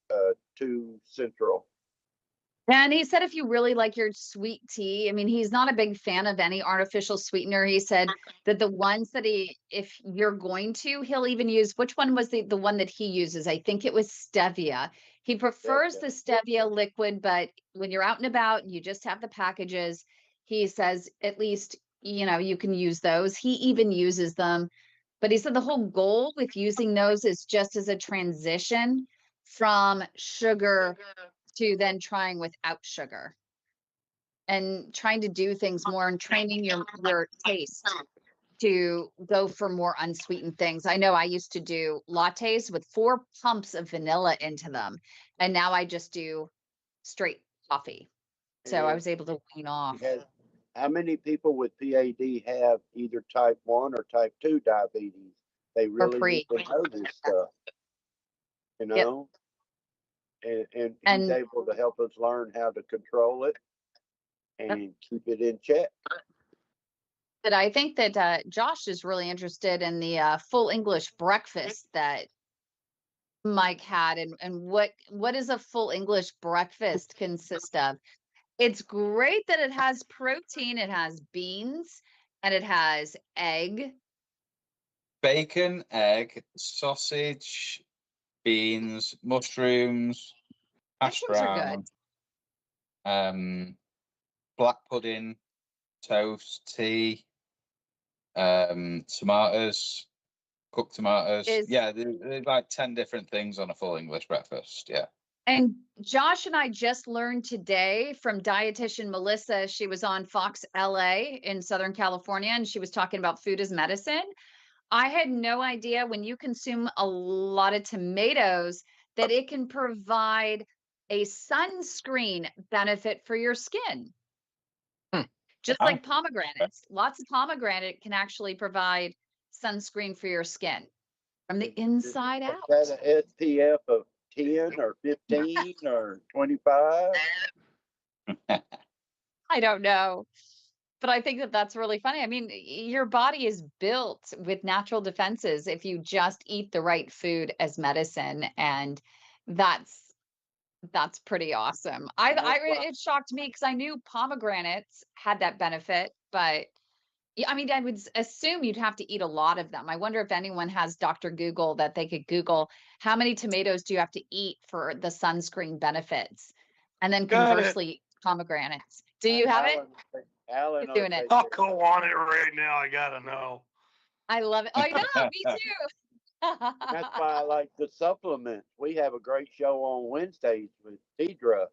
2 Central. And he said, if you really like your sweet tea, I mean, he's not a big fan of any artificial sweetener. He said that the ones that if you're going to, he'll even use, which one was the one that he uses? I think it was stevia. He prefers Yeah. the stevia liquid, but when you're out and about and you just have the packages, he says at least, you can use those. He even uses them. But he said the whole goal with using those is just as a transition from sugar to then trying without sugar and trying to do things more and training your taste. to go for more unsweetened things. I know I used to do lattes with 4 pumps of vanilla into them, and now I just do straight coffee. So I And was able to wean off. has, how many people with PAD have either type 1 or type 2 diabetes? They really need to know this stuff, you Yep. know? And he's And able to help us learn how to control it and keep it in check. but I think that Josh is really interested in the full English breakfast that Mike had, and what is a full English breakfast consist of? It's great that it has protein, it has beans, and it has egg. Bacon, egg, sausage, beans, mushrooms, hash Mushrooms are good. brown, black pudding, toast, tea, tomatoes, cooked tomatoes. Is Yeah, there's like 10 different things on a full English breakfast. Yeah. And Josh and I just learned today from dietitian Melissa. She was on Fox LA in Southern California, and she was talking about food as medicine. I had no idea when you consume a lot of tomatoes that it can provide a sunscreen benefit for your skin. Just Wow. like pomegranates. Lots of pomegranate can actually provide sunscreen for your skin from the inside out. Is that an SPF of 10 or 15 or 25? I don't know. But I think that that's really funny. I mean, your body is built with natural defenses if you just eat the right food as medicine, and that's that's pretty awesome. It shocked me because I knew pomegranates had that benefit, but yeah, I mean, I would assume you'd have to eat a lot of them. I wonder if anyone has Dr. Google that they could Google how many tomatoes do you have to eat for the sunscreen benefits, and then Got it. conversely, pomegranates. Do you have it? Alan You're doing it. I'll go on it right now. I gotta know. I love it. I know, me too. That's why I like the supplements. We have a great show on Wednesdays with Deidre.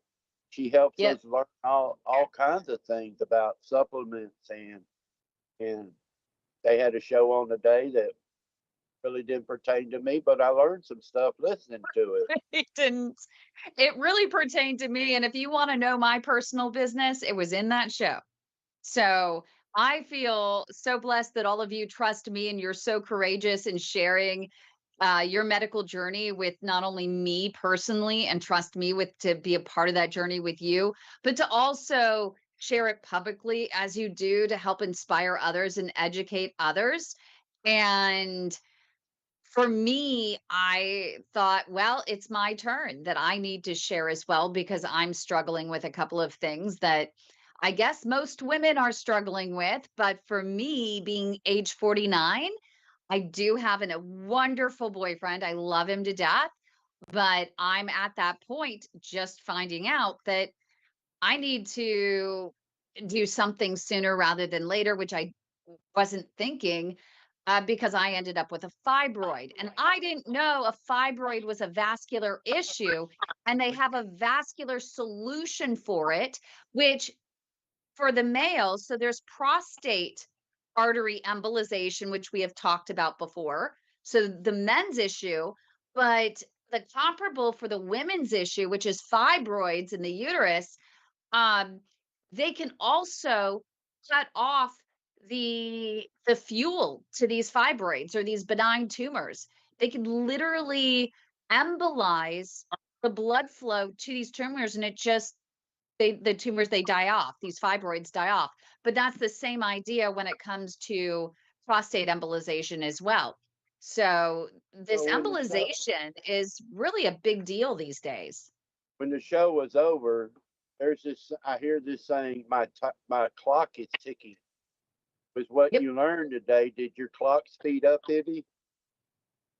She helps Yep. us learn all kinds of things about supplements, and they had a show on today that really didn't pertain to me, but I learned some stuff listening to it. It didn't. It really pertained to me. And if you want to know my personal business, it was in that show. So I feel so blessed that all of you trust me and you're so courageous in sharing your medical journey with not only me personally and trust me with to be a part of that journey with you, but to also share it publicly as you do to help inspire others and educate others. And for me, I thought, well, it's my turn that I need to share as well because I'm struggling with a couple of things that I guess most women are struggling with. But for me, being age 49, I do have a wonderful boyfriend. I love him to death. But I'm at that point just finding out that I need to do something sooner rather than later, which I wasn't thinking because I ended up with a fibroid. And I didn't know a fibroid was a vascular issue. And they have a vascular solution for it, which for the males, so there's prostate artery embolization, which we have talked about before. So the men's issue, but the comparable for the women's issue, which is fibroids in the uterus, um, they can also cut off the fuel to these fibroids or these benign tumors. They can literally embolize the blood flow to these tumors, and it just the tumors they die off. These fibroids die off. But that's the same idea when it comes to prostate embolization as well. So this So embolization is really a big deal these days. when the show was over, there's this. I hear this saying, my clock is ticking." Was what Yep. you learned today? Did your clock speed up, Ivy?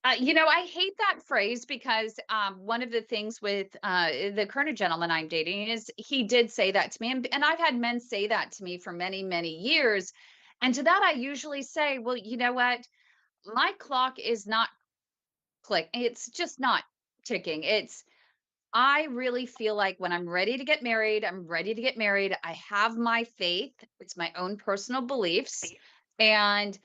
I hate that phrase because one of the things with the current gentleman I'm dating is he did say that to me. And I've had men say that to me for many, many years. And to that, I usually say, well, you know what? My clock is not it's just not ticking. I really feel like when I'm ready to get married, I'm ready to get married. I have my faith, it's my own personal beliefs. And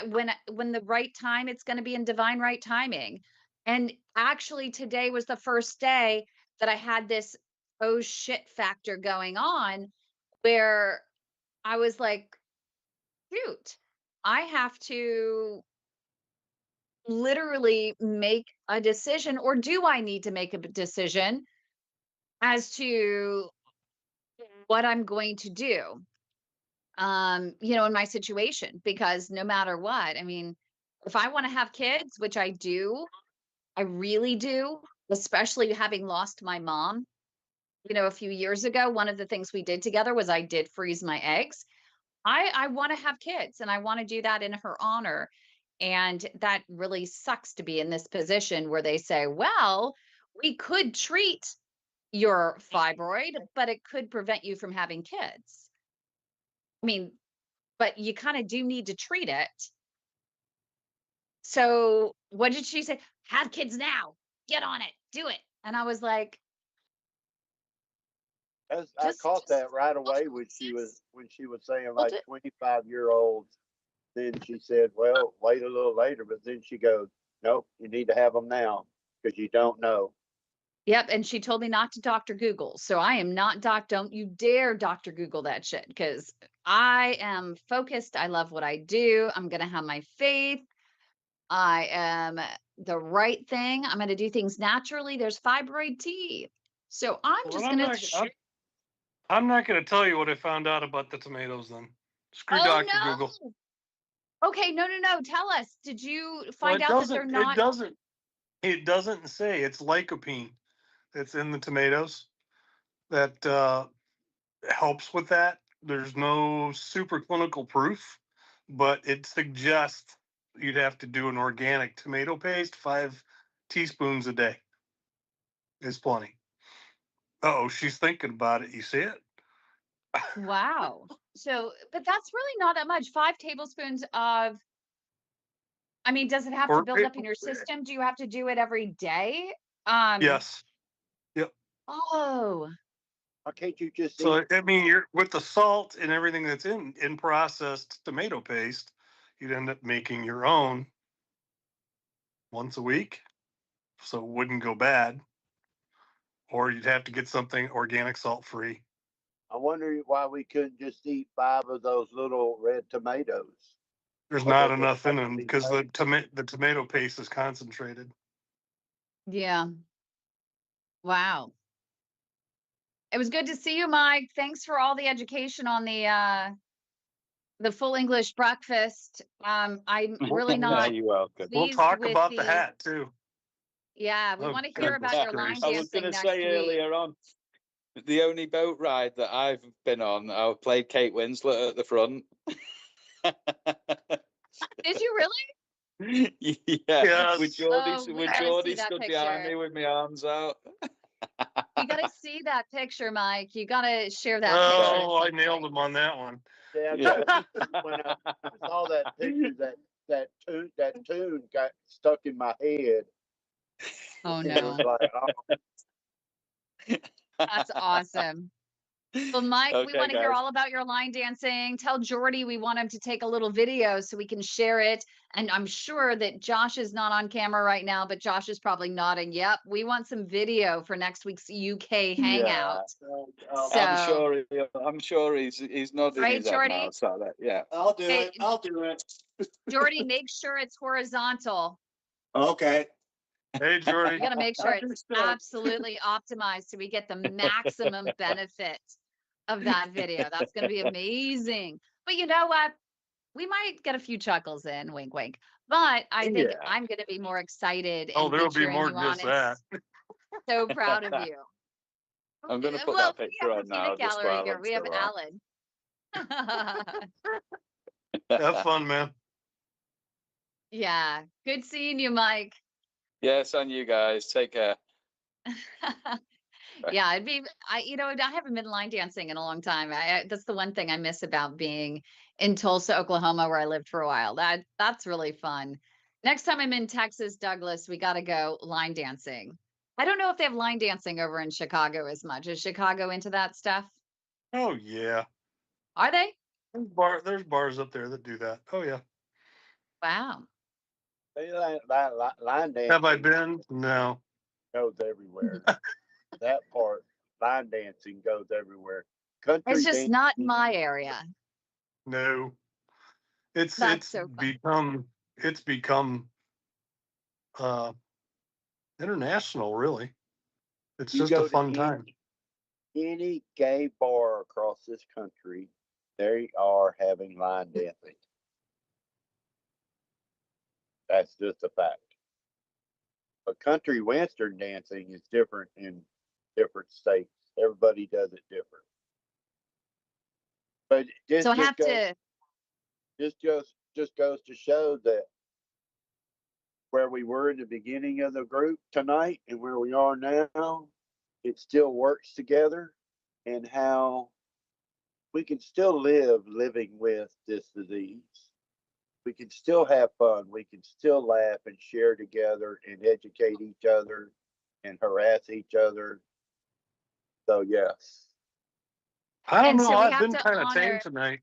when the right time, it's going to be in divine right timing. And actually today was the first day that I had this oh shit factor going on where I was like, shoot, I have to literally make a decision, or do I need to make a decision as to what I'm going to do, in my situation? Because no matter what, I mean, if I want to have kids, which I do, I really do, especially having lost my mom, a few years ago. One of the things we did together was I did freeze my eggs. I want to have kids and I want to do that in her honor. And that really sucks to be in this position where they say, well, we could treat your fibroid, but it could prevent you from having kids. I mean, but you kind of do need to treat it. So what did she say? Have kids now. Get on it. Do it. And I was like, I caught that right away when she was saying like 25-year-olds. Then she said, "Well, wait a little later," but then she goes, "Nope, you need to have them now because you don't know." Yep, and she told me not to Dr. Google. So I am not don't you dare Dr. Google that shit, because I am focused. I love what I do. I'm going to have my faith. I am the right thing. I'm going to do things naturally. There's fibroid tea. So I'm Well, just going to I'm not going to tell you what I found out about the tomatoes then. Screw Oh Dr. no. Google. Okay, no. Tell us. Did you Well, find out that they're not it doesn't say. It's lycopene that's in the tomatoes that helps with that. There's no super clinical proof, but it suggests you'd have to do an organic tomato paste. 5 teaspoons a day is plenty. Oh, she's thinking about it. You see it? Wow. So, but that's really not that much. 5 tablespoons of, I mean, does it have to Or build up in your system? Do you have to do it every day? yes. Yep. Oh, Why can't you just So eat? I mean, you're with the salt and everything that's in processed tomato paste, you'd end up making your own once a week, so it wouldn't go bad. Or you'd have to get something organic, salt free. I wonder why we couldn't just eat 5 of those little red tomatoes. There's Or not does it enough in have to them be because made? the tomato paste is concentrated. yeah. Wow. It was good to see you, Mike. Thanks for all the education on the full English breakfast. I'm really Yeah, not you're welcome. We'll pleased talk with about the the, hat too. yeah, we Oh want to hear goodness about your line gracious! I was going dancing to next say week. earlier on, the only boat ride that I've been on, I played Kate Winslet at the front. Did you really? Yeah, with Yes. Oh, we got to see Geordie that stood behind picture. me with my arms out. We got to see that picture, Mike. You got to share that picture Right. at Oh, I some nailed point. him on that one. Yeah, Yeah. when I saw that picture, that tune got stuck in my head. Oh It was no, like, oh, that's awesome. Well, Mike, we Okay, want to hear guys. all about your line dancing. Tell Jordy we want him to take a little video so we can share it. And I'm sure that Josh is not on camera right now, but Josh is probably nodding. Yep, we want some video for next week's UK Yeah, Hangout. I'm So, sure. I'm sure he's nodding right, his head Jordy? now. So that, yeah. I'll do Hey, it. I'll do it. Jordy, make sure it's horizontal. Okay. Hey, You Jordy. got to make sure it's Understood. absolutely optimized so we get the maximum benefit of that video. That's going to be amazing. But you know what? We might get a few chuckles in, wink, wink. But I think Yeah. I'm going to be more excited Oh, and be there'll be cheering more you than on just and that. so proud of you. I'm going to put Well, that we picture have to on see the now just gallery while here. I'm We have still Alan. Have fun, man. Yeah. Good seeing you, Mike. Yes, and you guys take care. Yeah, I haven't been line dancing in a long time. That's the one thing I miss about being in Tulsa, Oklahoma, where I lived for a while. That's really fun. Next time I'm in Texas, Douglas, we got to go line dancing. I don't know if they have line dancing over in Chicago as much. Is Chicago into that stuff? Oh yeah. Are they? There's bars up there that do that. Oh yeah. Wow. Line Have I dancing been? No. goes everywhere. That part, line dancing goes everywhere. Country It's just not in dancing, my area. No. It's That's it's so fun. become uh international, really. It's you just a go to fun time. any gay bar across this country, they are having line dancing. That's just a fact. But country western dancing is different in different states. Everybody does it different. But So this I have to, just goes to show that where we were in the beginning of the group tonight and where we are now, it still works together, and how we can still live living with this disease. We can still have fun. We can still laugh and share together and educate each other and harass each other. So yes. I don't and know. so we I've have been to kind of tame honor, tonight.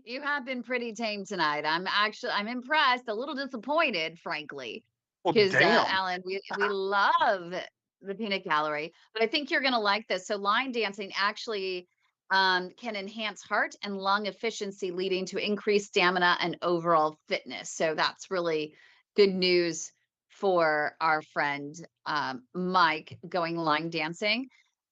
you have been pretty tame tonight. I'm impressed, a little disappointed, frankly, Well, because damn. Alan, we love the peanut gallery, but I think you're gonna like this. So line dancing actually can enhance heart and lung efficiency, leading to increased stamina and overall fitness. So that's really good news for our friend Mike going line dancing.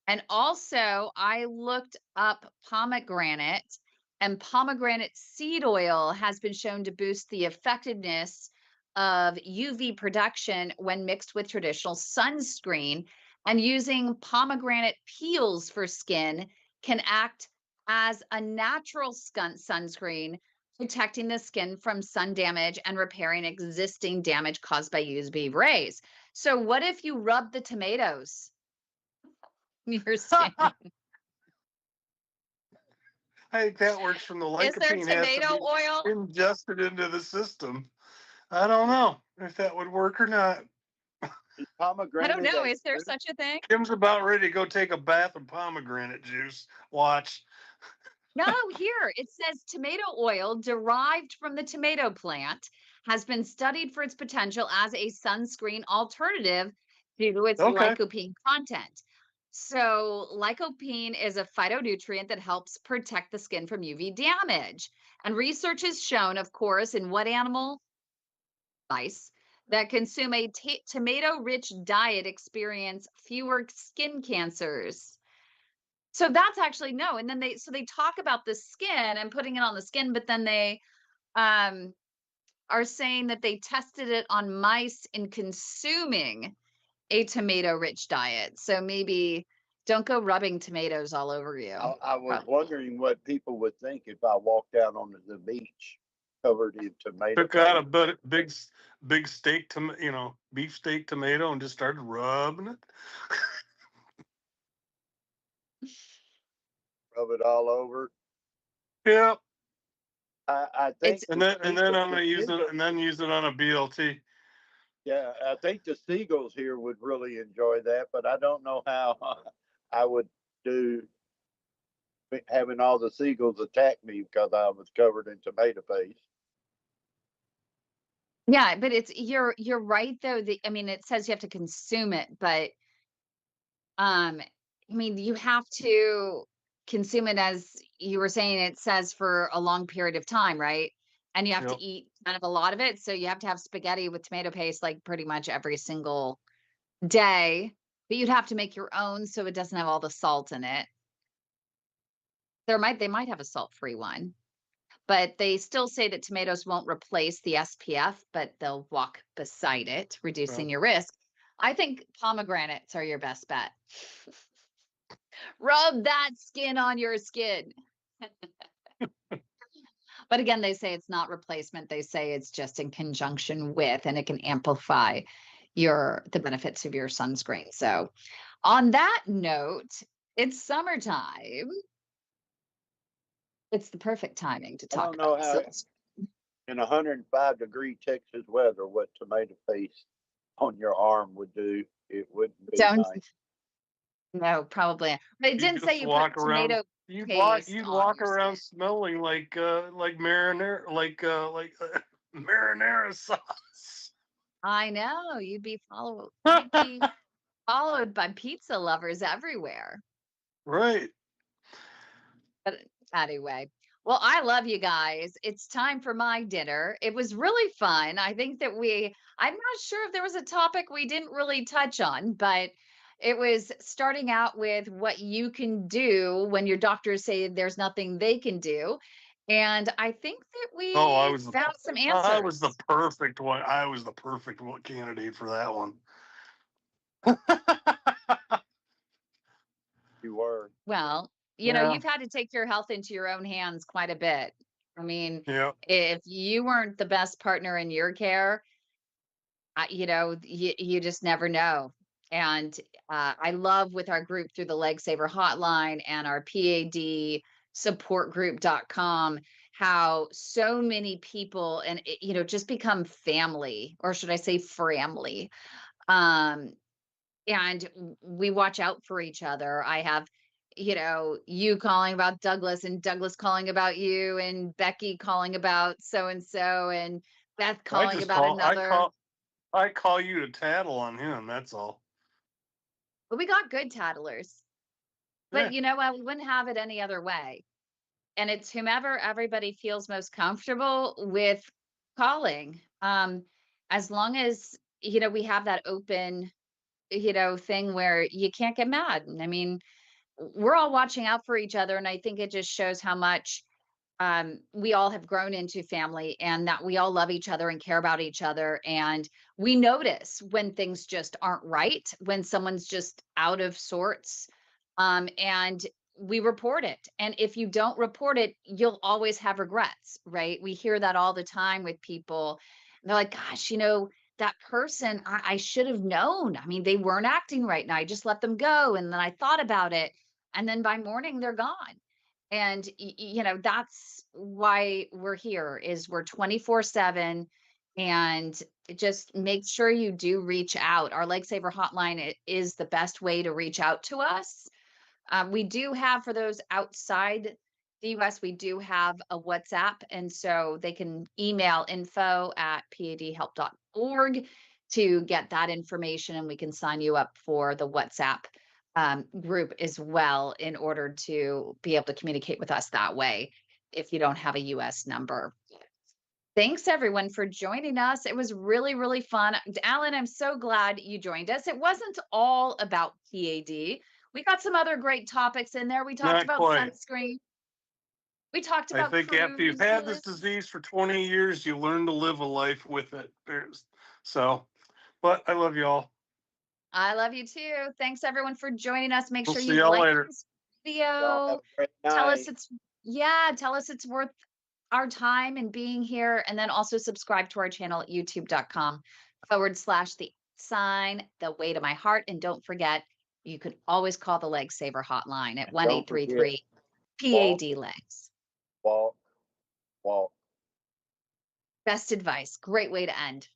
And also, I looked up pomegranate, and pomegranate seed oil has been shown to boost the effectiveness of UV production when mixed with traditional sunscreen. And using pomegranate peels for skin can act as a natural sunscreen, protecting the skin from sun damage and repairing existing damage caused by UV rays. So, what if you rub the tomatoes in your skin? I think that works from the Is there lycopene has to tomato be oil? ingested into the system. I don't know if that would work or not. Is I don't pomegranate know. a Is there fruit? such a thing? Kim's about ready to go take a bath of pomegranate juice. Watch. No, here it says tomato oil derived from the tomato plant has been studied for its potential as a sunscreen alternative due to its Okay. lycopene content. So, lycopene is a phytonutrient that helps protect the skin from UV damage. And research has shown, of course, in what animal? Mice that consume a tomato rich diet experience fewer skin cancers. So that's actually no. And then they talk about the skin and putting it on the skin, but then they um are saying that they tested it on mice in consuming a tomato rich diet. So maybe don't go rubbing tomatoes all over you. I was wondering what people would think if I walked out on the beach covered in tomato Took out a paste. big steak, beef steak tomato and just started rubbing it. Rub it all over. Yeah. I It's think And then I'm gonna use it and then use it on a BLT. yeah, I think the seagulls here would really enjoy that, but I don't know how I would do having all the seagulls attack me because I was covered in tomato paste. yeah, but it's you're right though. I mean, it says you have to consume it, but I mean, you have to consume it as you were saying, it says for a long period of time, right? And you have to Yep. eat kind of a lot of it. So you have to have spaghetti with tomato paste like pretty much every single day, but you'd have to make your own so it doesn't have all the salt in it. They might have a salt-free one, but they still say that tomatoes won't replace the SPF, but they'll walk beside it, reducing Well, your risk. I think pomegranates are your best bet. Rub that skin on your skin. But again, they say it's not replacement. They say it's just in conjunction with, and it can amplify the benefits of your sunscreen. So on that note, it's summertime. It's the perfect timing to I talk don't know about how sills. in 105-degree Texas weather what tomato paste on your arm would do. It wouldn't be Don't nice. No, probably. But it you didn't say just you put walk around. tomato. You'd taste walk on your around skin. smelling like marinara, marinara sauce. I know you'd be followed by pizza lovers everywhere. Right. But anyway, well, I love you guys. It's time for my dinner. It was really fun. I think that I'm not sure if there was a topic we didn't really touch on, but it was starting out with what you can do when your doctors say there's nothing they can do. And I think that Oh, we found some I was the answers. perfect one. I was the perfect one candidate for that one. You were. Well, Yeah. you've had to take your health into your own hands quite a bit. I mean, Yeah. if you weren't the best partner in your care, you just never know. And I love with our group through the Leg Saver Hotline and our PAD supportgroup.com how so many people and just become family, or should I say family. Um, and we watch out for each other. I have, you calling about Douglas and Douglas calling about you and Becky calling about so and so and Beth I calling just about call another. I call you to tattle on him. That's all. But we got good tattlers. Yeah. But you know what? We wouldn't have it any other way. And it's whomever everybody feels most comfortable with calling. As long as, we have that open, thing where you can't get mad. I mean, we're all watching out for each other. And I think it just shows how much we all have grown into family and that we all love each other and care about each other. And we notice when things just aren't right, when someone's just out of sorts. And we report it. And if you don't report it, you'll always have regrets, right? We hear that all the time with people. They're like, gosh, that person, I should have known. I mean, they weren't acting right. And I just let them go. And then I thought about it. And then by morning, they're gone. And that's why we're here is we're 24/7, and just make sure you do reach out. Our Leg Saver hotline is the best way to reach out to us. We do have, for those outside the US, we do have a WhatsApp, and so they can email info@padhelp.org to get that information, and we can sign you up for the WhatsApp group as well in order to be able to communicate with us that way if you don't have a US number. Thanks everyone for joining us. It was really, really fun. Alan, I'm so glad you joined us. It wasn't all about PAD. We got some other great topics in there. We talked Not about quite. sunscreen. We talked I about think after you've had this cruises. disease for 20 years, you learn to live a life with it. So, but I love y'all. I love you too. Thanks everyone for joining us. Make We'll sure see you y'all like later. this Y'all have video. a great Tell us night. tell us it's worth our time and being here. And then also subscribe to our channel at youtube.com/the way to my heart. And don't forget, you can always call the Leg Saver hotline at And don't forget, 1-833 PAD legs. walk, walk. Best advice. Great way to end.